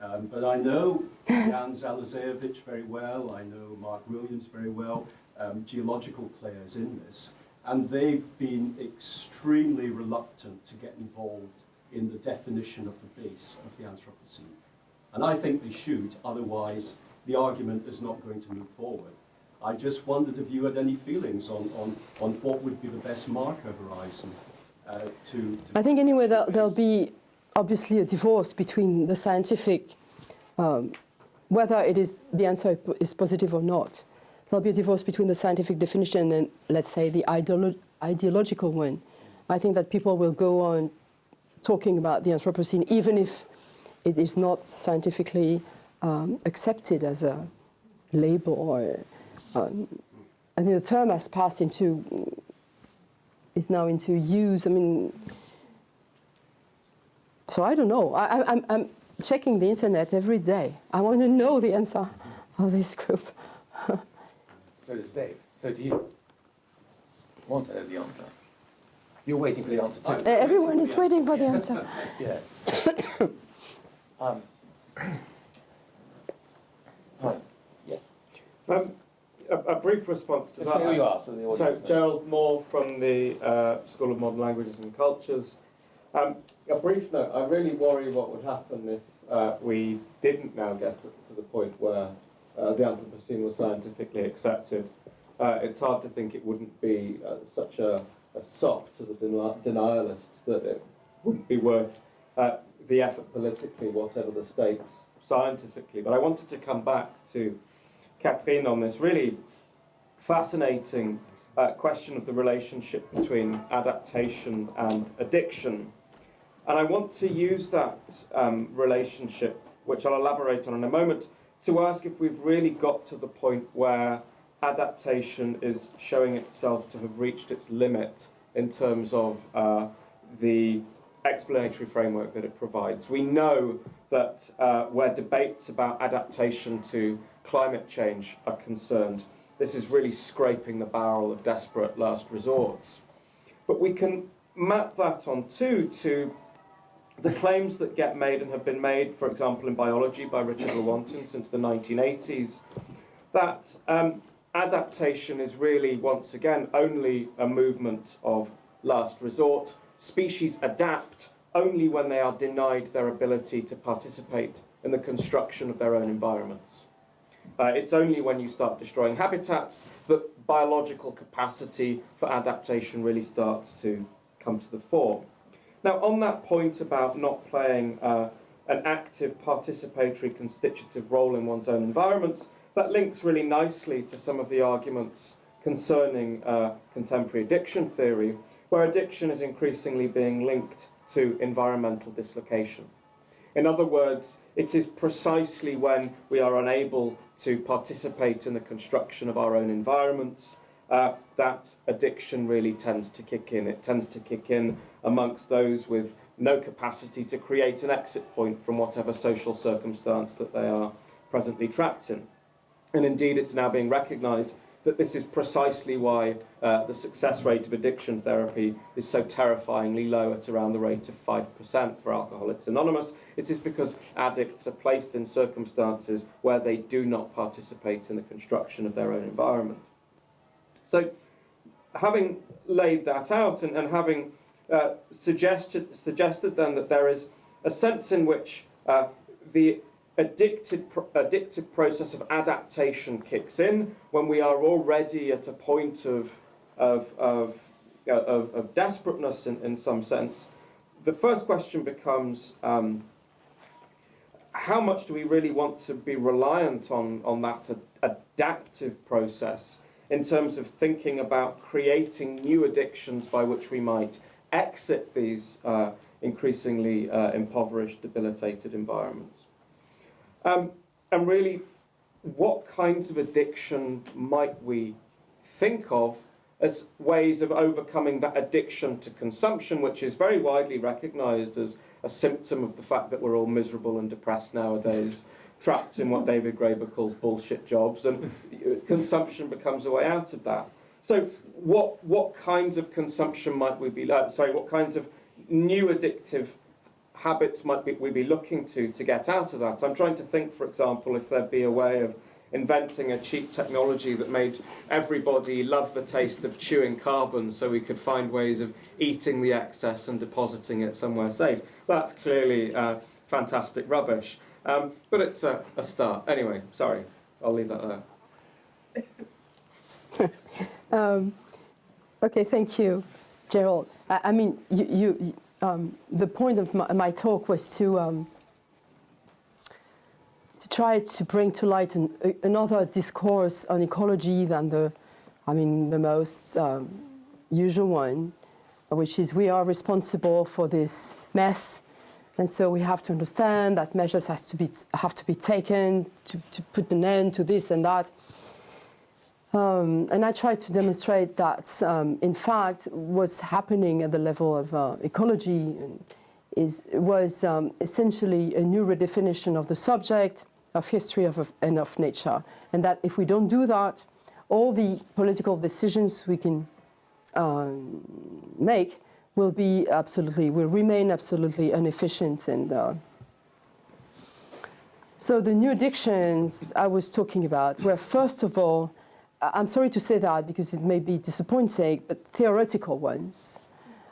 moment. But I know Jan Zalazevich very well, I know Mark Williams very well, geological players in this, and they've been extremely reluctant to get involved in the definition of the base of the Anthropocene. And I think they should, otherwise the argument is not going to move forward. I just wondered if you had any feelings on what would be the best marker horizon to I think anyway there'll be obviously a divorce between the scientific, whether it is the answer is positive or not. There'll be a divorce between the scientific definition and, let's say, the ideological one. I think that people will go on talking about the Anthropocene even if it is not scientifically accepted as a label or I think the term has passed is now into use. I mean, so I don't know. I'm checking the internet every day. I want to know the answer of this group. So does Dave. So do you want to know the answer? You're waiting for the answer too. Everyone is waiting for the answer. Yes. Hans, yes. A brief response to Just that. say who you are, so the audience So, knows. Gerald Moore from the School of Modern Languages and Cultures. A brief note, I really worry what would happen if we didn't now get to the point where the Anthropocene was scientifically accepted. It's hard to think it wouldn't be such a sop to the denialists that it wouldn't be worth the effort politically, whatever the stakes scientifically. But I wanted to come back to Catherine on this really fascinating question of the relationship between adaptation and addiction. And I want to use that relationship, which I'll elaborate on in a moment, to ask if we've really got to the point where adaptation is showing itself to have reached its limit in terms of the explanatory framework that it provides. We know that where debates about adaptation to climate change are concerned, this is really scraping the barrel of desperate last resorts. But we can map that onto to the claims that get made and have been made, for example, in biology by Richard Lewontin since the 1980s, that adaptation is really, once again, only a movement of last resort. Species adapt only when they are denied their ability to participate in the construction of their own environments. It's only when you start destroying habitats that biological capacity for adaptation really starts to come to the fore. Now, on that point about not playing an active participatory constitutive role in one's own environments, that links really nicely to some of the arguments concerning contemporary addiction theory, where addiction is increasingly being linked to environmental dislocation. In other words, it is precisely when we are unable to participate in the construction of our own environments, that addiction really tends to kick in. It tends to kick in amongst those with no capacity to create an exit point from whatever social circumstance that they are presently trapped in. And indeed, it's now being recognised that this is precisely why the success rate of addiction therapy is so terrifyingly low at around the rate of 5% for Alcoholics Anonymous. It is because addicts are placed in circumstances where they do not participate in the construction of their own environment. So, having laid that out and having suggested then that there is a sense in which the addictive process of adaptation kicks in when we are already at a point of desperateness in some sense. The first question becomes, how much do we really want to be reliant on that adaptive process in terms of thinking about creating new addictions by which we might exit these increasingly impoverished, debilitated environments? And really, what kinds of addiction might we think of as ways of overcoming that addiction to consumption, which is very widely recognised as a symptom of the fact that we're all miserable and depressed nowadays, trapped in what David Graeber calls bullshit jobs, and consumption becomes a way out of that. So what kinds of consumption might we be, what kinds of new addictive habits might we be looking to get out of that? I'm trying to think, for example, if there'd be a way of inventing a cheap technology that made everybody love the taste of chewing carbon so we could find ways of eating the excess and depositing it somewhere safe. That's clearly fantastic rubbish. But it's a start. Anyway, sorry, I'll leave that there. Okay, thank you, Gerald. I mean, the point of my talk was to try to bring to light another discourse on ecology than the most usual one, which is we are responsible for this mess, and so we have to understand that measures have to be taken to put an end to this and that. And I tried to demonstrate that, in fact, what's happening at the level of ecology was essentially a new redefinition of the subject, of history, and of nature. And that if we don't do that, all the political decisions we can make will remain absolutely inefficient. And so the new addictions I was talking about were, first of all, I'm sorry to say that because it may be disappointing, but theoretical ones.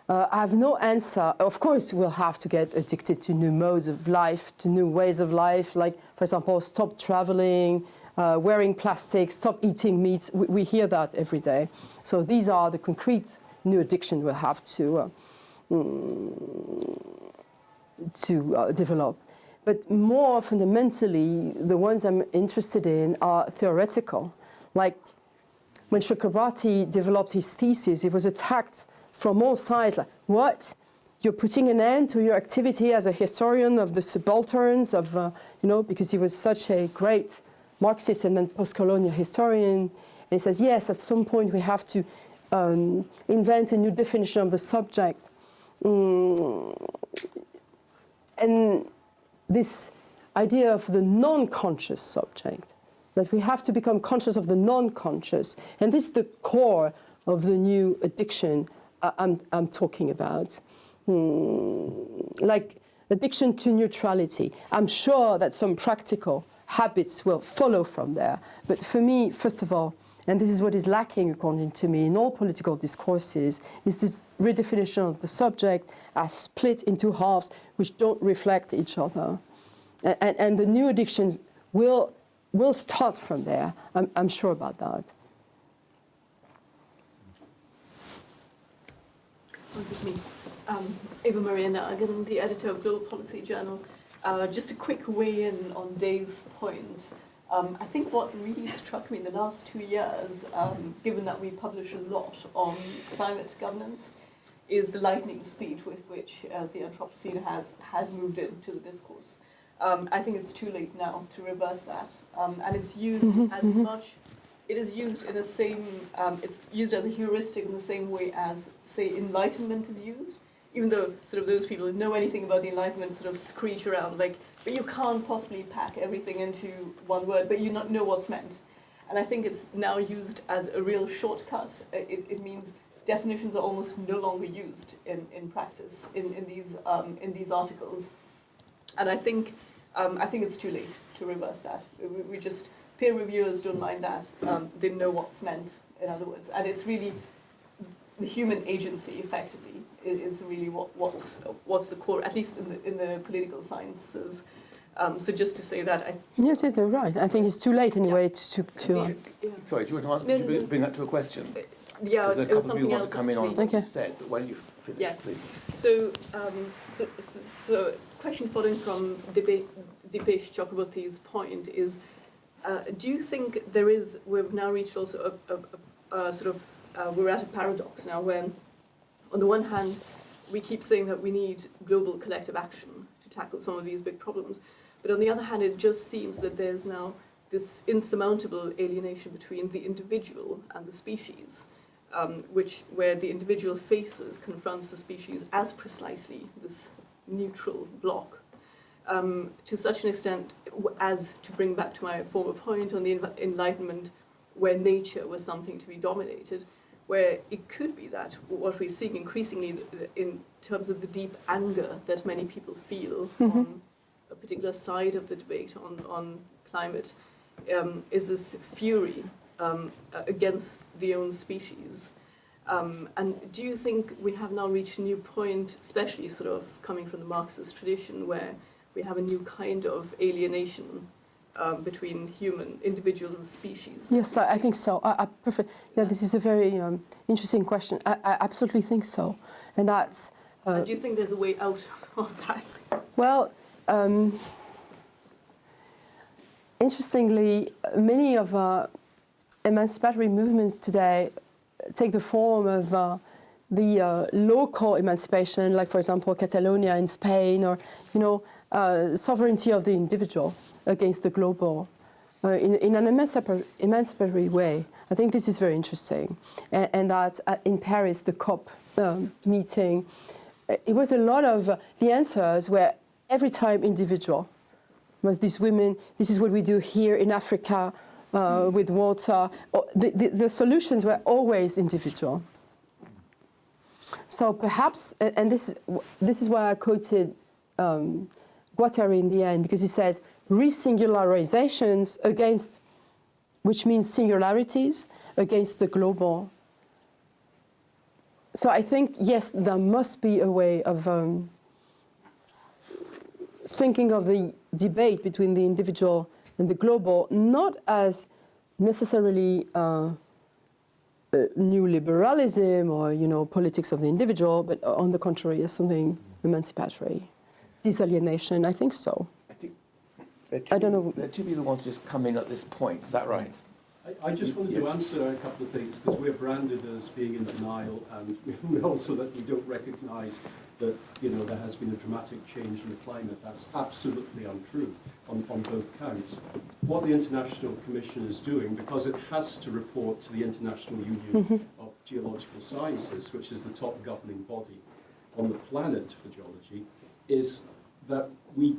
I have no answer. Of course, we'll have to get addicted to new modes of life, to new ways of life, like, for example, stop traveling, wearing plastic, stop eating meat. We hear that every day. So these are the concrete new addictions we'll have to develop. But more fundamentally, the ones I'm interested in are theoretical. Like when Chakrabarty developed his thesis, he was attacked from all sides. Like, what? You're putting an end to your activity as a historian of the subalterns of, because he was such a great Marxist and then post-colonial historian. And he says, yes, at some point we have to invent a new definition of the subject. And this idea of the non-conscious subject, that we have to become conscious of the non-conscious. And this is the core of the new addiction I'm talking about. Like addiction to neutrality. I'm sure that some practical habits will follow from there. But for me, first of all, and this is what is lacking, according to me, in all political discourses, is this redefinition of the subject as split into halves which don't reflect each other. And the new addictions will start from there. I'm sure about that. With me. Eva Maria Nagan, the editor of Global Policy Journal. Just a quick weigh-in on Dave's point. I think what really struck me in the last 2 years, given that we publish a lot on climate governance, is the lightning speed with which the Anthropocene has moved into the discourse. I think it's too late now to reverse that. And it's used as much, it is used in the same, it's used as a heuristic in the same way as, say, Enlightenment is used. Even though sort of those people who know anything about the Enlightenment sort of screech around, like, but you can't possibly pack everything into one word, but you not know what's meant. And I think it's now used as a real shortcut. It means definitions are almost no longer used in practice in these articles. And I think it's too late to reverse that. We just, peer reviewers don't mind that. They know what's meant, in other words. And it's really the human agency, effectively, is really what's the core, at least in the political sciences. So just to say that, Yes, you're right. I think it's too late anyway to Sorry, do you want to answer, bring that to a question? Yeah, There's a it was couple of people something want else. to come in on Actually. what you said, but why don't you finish, Yes. please? So question following from Dipesh Chakraborty's point is, do you think we've now reached also a sort of, we're at a paradox now when, on the one hand, we keep saying that we need global collective action to tackle some of these big problems, but on the other hand, it just seems that there's now this insurmountable alienation between the individual and the species, where the individual confronts the species as precisely this neutral block, to such an extent as to bring back to my former point on the Enlightenment, where nature was something to be dominated, where it could be that what we're seeing increasingly in terms of the deep anger that many people feel on a particular side of the debate on climate, is this fury against the own species. And do you think we have now reached a new point, especially sort of coming from the Marxist tradition, where we have a new kind of alienation between human individuals and species? Yes, I think so. Perfect. Yeah, this is a very interesting question. I absolutely think so, and that's. And do you think there's a way out of that? Well, interestingly, many of emancipatory movements today take the form of the local emancipation, like, for example, Catalonia in Spain, or sovereignty of the individual against the global, in an emancipatory way. I think this is very interesting, and that in Paris, the COP meeting, it was a lot of the answers were every time individual. Was these women? This is what we do here in Africa with water. The solutions were always individual. So perhaps, and this is why I quoted Guattari in the end, because he says re-singularizations against, which means singularities against the global. So I think, yes, there must be a way of thinking of the debate between the individual and the global, not as necessarily neoliberalism or politics of the individual, but on the contrary, as something emancipatory. Disalienation, I think so. I don't know. There are two people who want to just come in at this point. Is that right? I just wanted Yes. to answer a couple of things, because we're branded as being in denial, and we also that we don't recognise that there has been a dramatic change in the climate. That's absolutely untrue on both counts. What the International Commission is doing, because it has to report to the International Union of Geological Sciences, which is the top governing body on the planet for geology, is that we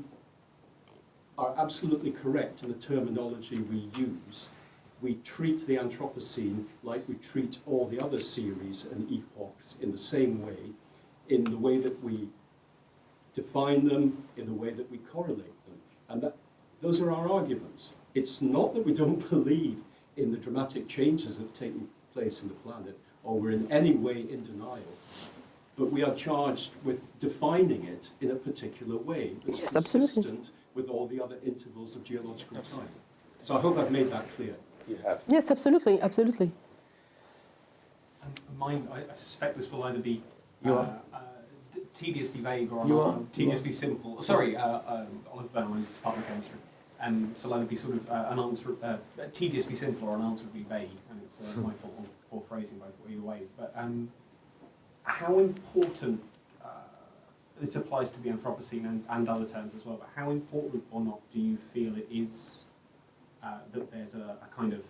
are absolutely correct in the terminology we use. We treat the Anthropocene like we treat all the other series and epochs in the same way, in the way that we define them, in the way that we correlate them. And those are our arguments. It's not that we don't believe in the dramatic changes that have taken place in the planet, or we're in any way in denial, but we are charged with defining it in a particular way that's Yes, absolutely. consistent with all the other intervals of geological time. So I hope I've made that clear. You have. Yes, absolutely, absolutely. Mine, I suspect this will either be tediously vague or tediously simple. Sorry, Oliver Burnham, Department of Chemistry. So it'll either be sort of an answer, tediously simple, or an answer would be vague, and it's my fault on poor phrasing by either ways. But how important, this applies to the Anthropocene and other terms as well, but how important or not do you feel it is that there's a kind of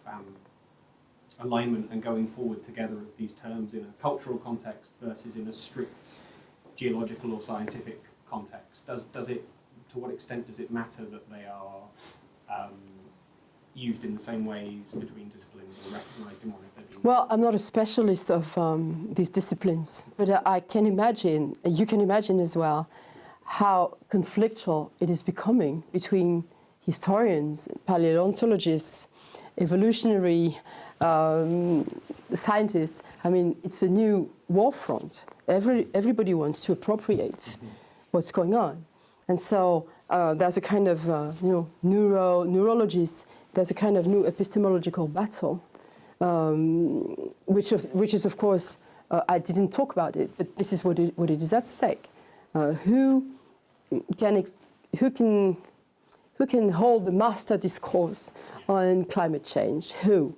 alignment and going forward together of these terms in a cultural context versus in a strict geological or scientific context? Does it, to what extent does it matter that they are used in the same ways between disciplines or recognised in one if they're being... Well, I'm not a specialist of these disciplines, but I can imagine, you can imagine as well, how conflictual it is becoming between historians, paleontologists, evolutionary scientists. I mean, it's a new war front. Everybody wants to appropriate what's going on. And so there's a kind of, neurologists, there's a kind of new epistemological battle, which is, of course, I didn't talk about it, but this is what it is at stake. Who can hold the master discourse on climate change? Who?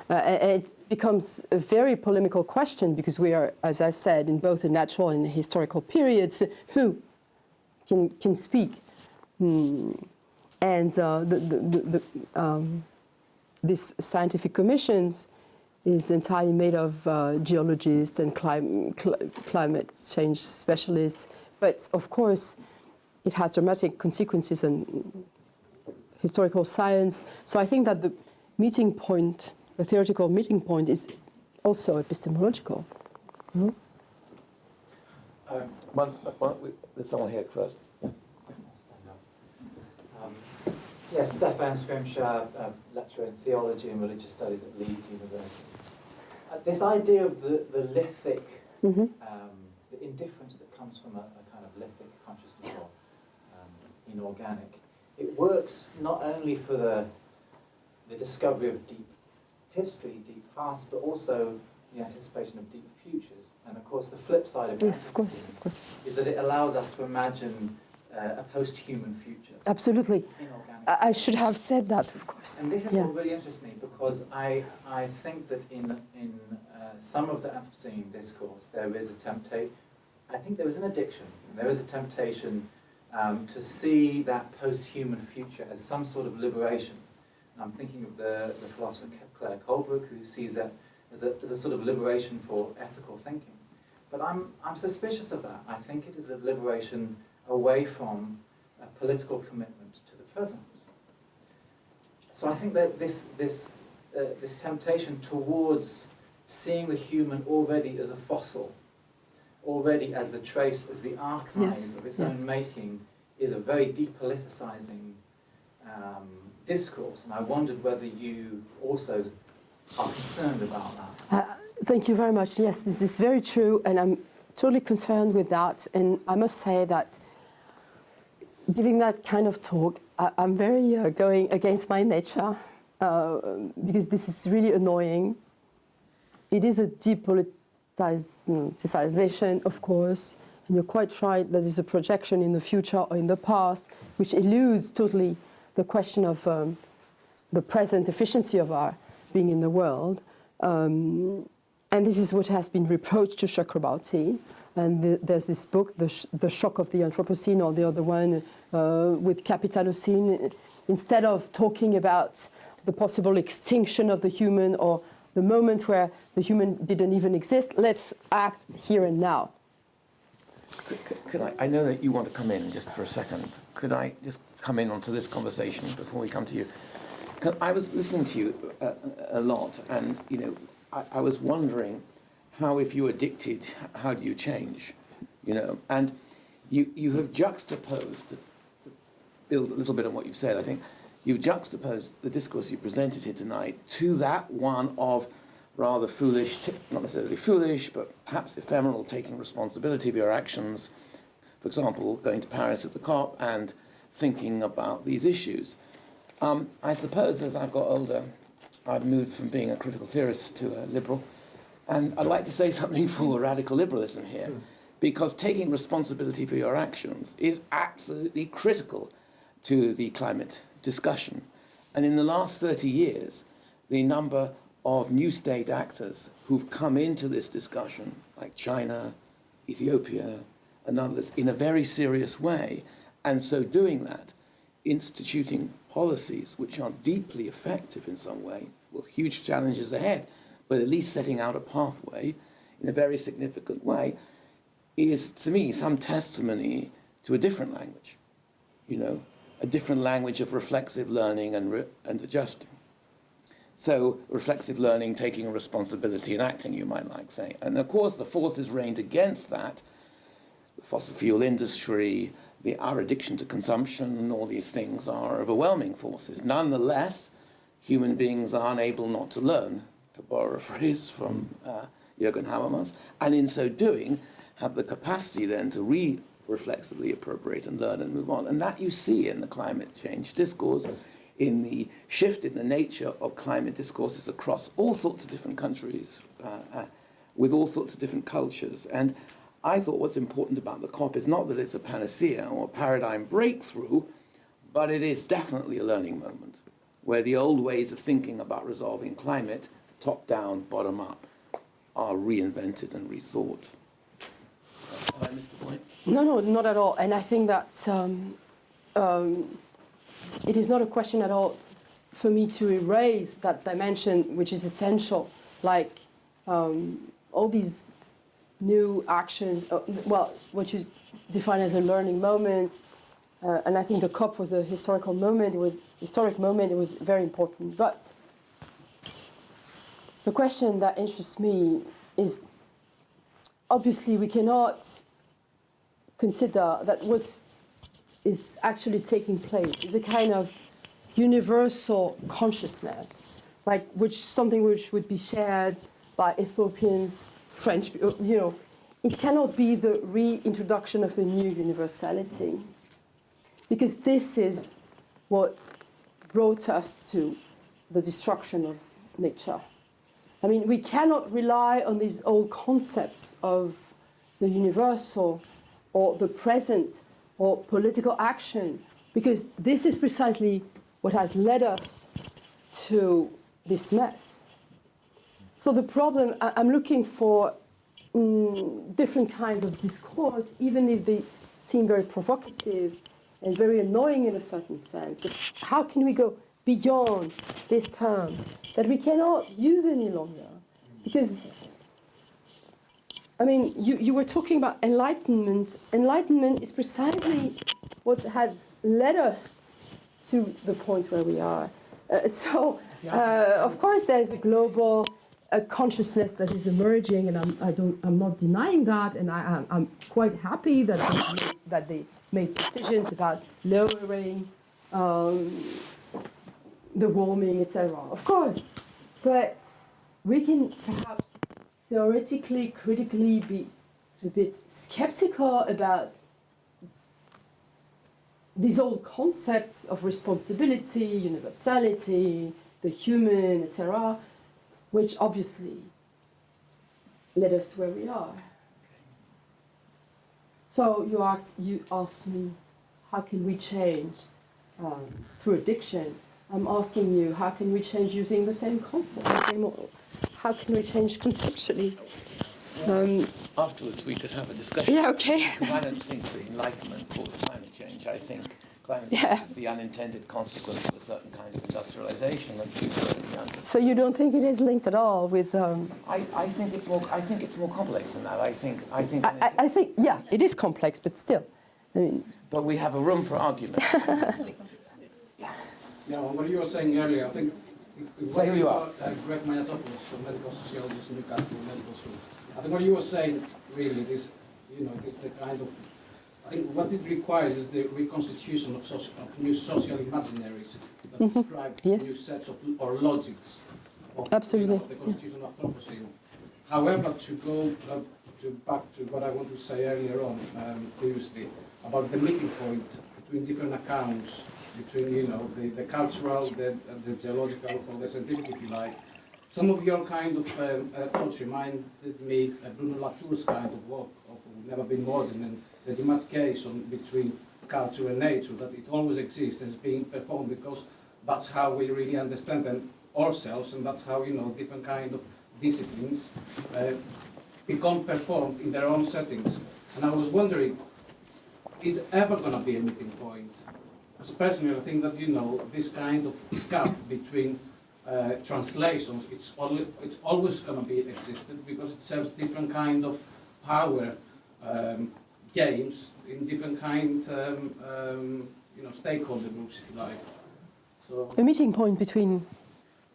It becomes a very polemical question because we are, as I said, in both a natural and a historical periods. Who can speak? And this scientific commissions is entirely made of geologists and climate change specialists. But of course, it has dramatic consequences on historical science. So I think that the meeting point, the theoretical meeting point, is also epistemological. Mm-hmm. There's someone here first. Yes, Stefan Scrimshaw, lecturer in theology and religious studies at Leeds University. This idea of the lithic, Mm-hmm. the indifference that comes from a kind of lithic consciousness or inorganic, it works not only for the discovery of deep history, deep past, but also the anticipation of deep futures. And of course, the flip side of Yes, of course, is that it allows us to imagine a post-human future. Absolutely. Inorganic. I should have said that, of course. And this is what really interests me, because I think that in some of the Anthropocene discourse there is I think there is an addiction, and there is a temptation to see that post-human future as some sort of liberation. And I'm thinking of the philosopher Claire Colebrook, who sees that as a sort of liberation for ethical thinking. But I'm suspicious of that. I think it is a liberation away from a political commitment to the present. So I think that this temptation towards seeing the human already as a fossil, already as the trace, as the archive of its own making, is a very depoliticizing discourse. And I wondered whether you also are concerned about that. Thank you very much. Yes, this is very true, and I'm totally concerned with that. And I must say that giving that kind of talk, I'm very going against my nature because this is really annoying. It is a depoliticization, of course, and you're quite right that is a projection in the future or in the past, which eludes totally the question of the present efficiency of our being in the world. And this is what has been reproached to Chakrabarti. And there's this book, The Shock of the Anthropocene, or the other one with Capitalocene. Instead of talking about the possible extinction of the human or the moment where the human didn't even exist, let's act here and now. Could I know that you want to come in just for a second. Could I just come in onto this conversation before we come to you? 'Cause I was listening to you a lot, and I was wondering how, if you're addicted, how do you change? And you have juxtaposed, to build a little bit on what you've said, I think, you've juxtaposed the discourse you presented here tonight to that one of rather foolish, not necessarily foolish, but perhaps ephemeral, taking responsibility of your actions, for example, going to Paris at the COP and thinking about these issues. I suppose as I've got older, I've moved from being a critical theorist to a liberal, and I'd like to say something for radical liberalism here, because taking responsibility for your actions is absolutely critical to the climate discussion. And in the last 30 years, the number of new state actors who've come into this discussion, like China, Ethiopia, and others in a very serious way. And so doing that, instituting policies which are deeply effective in some way, with huge challenges ahead, but at least setting out a pathway in a very significant way, is, to me, some testimony to a different language, you know, a different language of reflexive learning and adjusting. So reflexive learning, taking responsibility and acting, you might like saying. And of course, the forces ranged against that, the fossil fuel industry, our addiction to consumption, and all these things are overwhelming forces. Nonetheless, human beings are unable not to learn, to borrow a phrase from Jürgen Habermas, and in so doing, have the capacity then to reflexively appropriate and learn and move on. And that you see in the climate change discourse, in the shift in the nature of climate discourses across all sorts of different countries, with all sorts of different cultures. And I thought what's important about the COP is not that it's a panacea or a paradigm breakthrough, but it is definitely a learning moment, where the old ways of thinking about resolving climate, top down, bottom up, are reinvented and rethought. Have I missed the point? No, not at all. And I think that it is not a question at all for me to erase that dimension, which is essential, like all these new actions, well, what you define as a learning moment, and I think the COP was a historical moment. It was historic moment. It was very important. But the question that interests me is, obviously, we cannot consider that what is actually taking place is a kind of universal consciousness, like something which would be shared by Ethiopians, French, you know. It cannot be the reintroduction of a new universality, because this is what brought us to the destruction of nature. I mean, we cannot rely on these old concepts of the universal or the present or political action, because this is precisely what has led us to this mess. So the problem, I'm looking for different kinds of discourse, even if they seem very provocative and very annoying in a certain sense. But how can we go beyond this term that we cannot use any longer? Because, I mean, you were talking about enlightenment. Enlightenment is precisely what has led us to the point where we are. Of course, there's a global consciousness that is emerging, and I'm not denying that, and I'm quite happy that they made decisions about lowering the warming, etc. Of course, but we can perhaps theoretically, critically be a bit skeptical about these old concepts of responsibility, universality, the human, etc., which obviously led us where we are. So you asked me, how can we change through addiction? I'm asking you, how can we change using the same concept? How can we change conceptually? Afterwards, we could have a discussion. Yeah, okay. Because I don't think the Enlightenment caused climate change. I think climate change is the unintended consequence of a certain kind of industrialization. So you don't think it is linked at all with? I think it's more. I think it's more complex than that. I think. Yeah, it is complex, but still. I mean. But we have a room for argument. Yeah, what you were saying earlier, I think. Say who you are. Greg Mayatopoulos, a medical sociologist in Newcastle Medical School. I think what you were saying really is, is the kind of. I think what it requires is the reconstitution of new social imaginaries that describe new sets of or logics of Absolutely. The constitution of Anthropocene. However, to go back to what I want to say earlier on previously about the meeting point between different accounts, between the cultural, the geological, or the scientific, if you like. Some of your kind of thoughts reminded me of Bruno Latour's kind of work of Never Been Modern and the demarcation between culture and nature, that it always exists and is being performed because that's how we really understand them ourselves, and that's how different kind of disciplines become performed in their own settings. And I was wondering, is ever going to be a meeting point? Because personally, I think that, you know, this kind of gap between translations, it's always going to be existed because it serves different kind of power games in different kind, you know, stakeholder groups, if you like. So A meeting point between.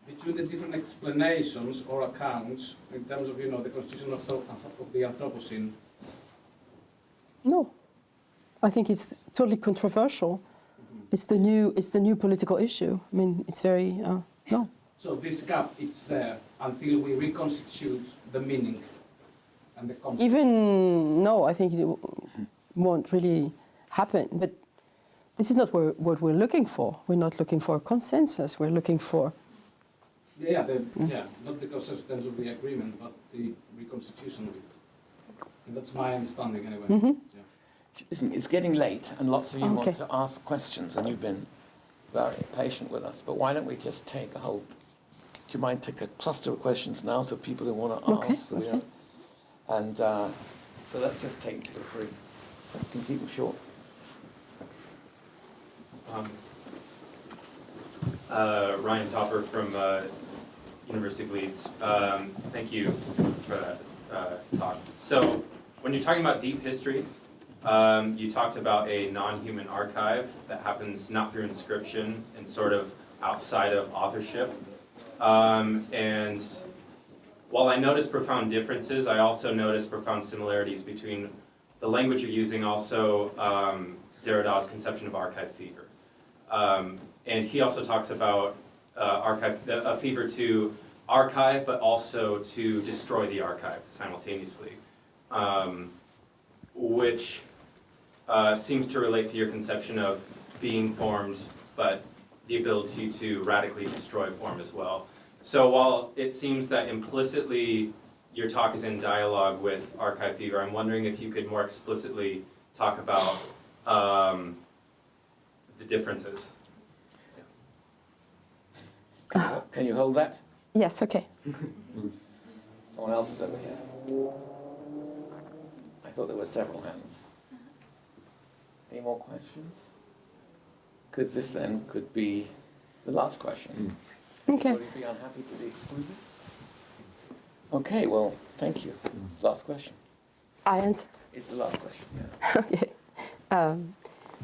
between the different explanations or accounts in terms of, you know, the constitution of the Anthropocene. No, I think it's totally controversial. It's the new political issue. I mean, it's very no. So this gap, it's there until we reconstitute the meaning and the concept. Even no, I think it won't really happen. But this is not what we're looking for. We're not looking for a consensus. We're looking for. Yeah, not the consensus of the agreement, but the reconstitution of it. And that's my understanding anyway. Mm-hmm. Yeah. Listen, it's getting late, and lots of you Okay. want to ask questions, and you've been very patient with us. But why don't we just take a whole? Do you mind take a cluster of questions now, so people who want to Okay, ask? So okay. And so let's just take 2 or 3. You can keep them short. Ryan Topper from University of Leeds. Thank you for that talk. So when you're talking about deep history, you talked about a non-human archive that happens not through inscription and sort of outside of authorship. And while I notice profound differences, I also notice profound similarities between the language you're using, also Derrida's conception of archive fever. And he also talks about a fever to archive, but also to destroy the archive simultaneously, which seems to relate to your conception of being formed, but the ability to radically destroy form as well. So while it seems that implicitly your talk is in dialogue with archive fever, I'm wondering if you could more explicitly talk about the differences. Can you hold that? Yes. Okay. Someone else is over here. I thought there were several hands. Any more questions? Because this then could be the last question. Okay. Would you be unhappy to be excluded? Okay, well, thank you. It's the last question. I answer. It's the last question, yeah. Okay.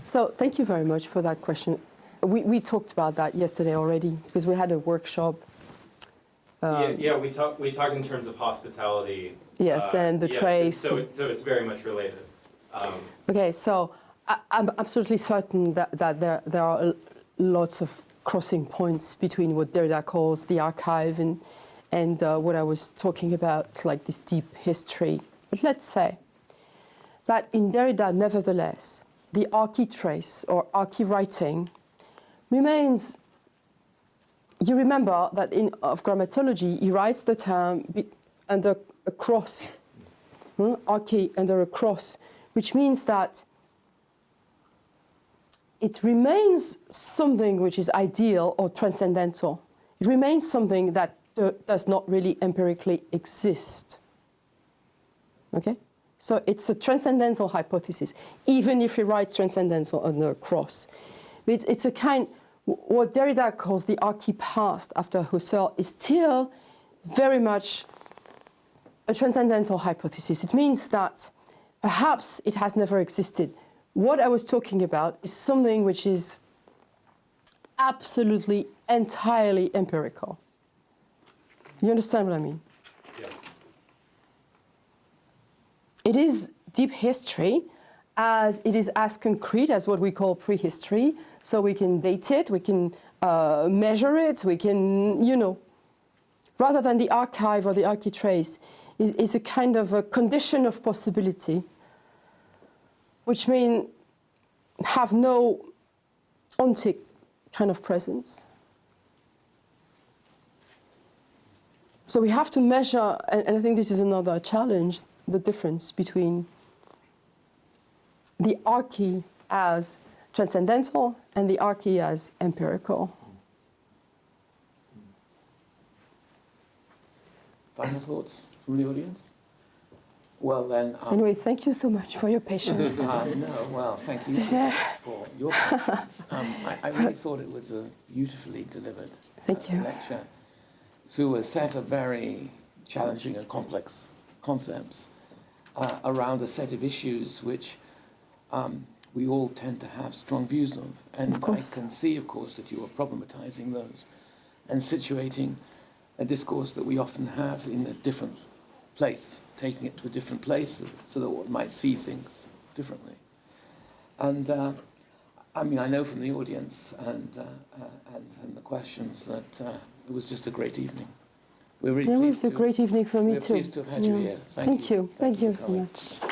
So thank you very much for that question. We talked about that yesterday already because we had a workshop. We talk in terms of hospitality. Yes, and the yes, trace. So it's very much related. Okay, so I'm absolutely certain that there are lots of crossing points between what Derrida calls the archive and what I was talking about, like this deep history. But let's say that in Derrida, nevertheless, the architrace or archivriting remains. You remember that of grammatology, he writes the term under a cross, archi under a cross, which means that it remains something which is ideal or transcendental. It remains something that does not really empirically exist. Okay? So it's a transcendental hypothesis, even if he writes transcendental under a cross. It's a kind, what Derrida calls the archi-past after Husserl is still very much a transcendental hypothesis. It means that perhaps it has never existed. What I was talking about is something which is absolutely, entirely empirical. You understand what I mean? Yeah. It is deep history, as it is as concrete as what we call prehistory. So we can date it, we can measure it, we can, rather than the archive or the architrace, is a kind of a condition of possibility, which means have no ontic kind of presence. So we have to measure, and I think this is another challenge, the difference between the archi as transcendental and the archi as empirical. Final thoughts from the audience? Well then, Anyway, thank you so much for your patience. no, well, thank you so much for your patience. I really thought it was a beautifully delivered Thank you. lecture through a set of very challenging and complex concepts around a set of issues which we all tend to have strong views of. And Of course. I can see, of course, that you are problematizing those and situating a discourse that we often have in a different place, taking it to a different place so that one might see things differently. And I mean, I know from the audience and the questions that it was just a great evening. We're really It pleased was a great evening for me we're too. pleased to have had you here. Thank you. Thank you for so coming. much.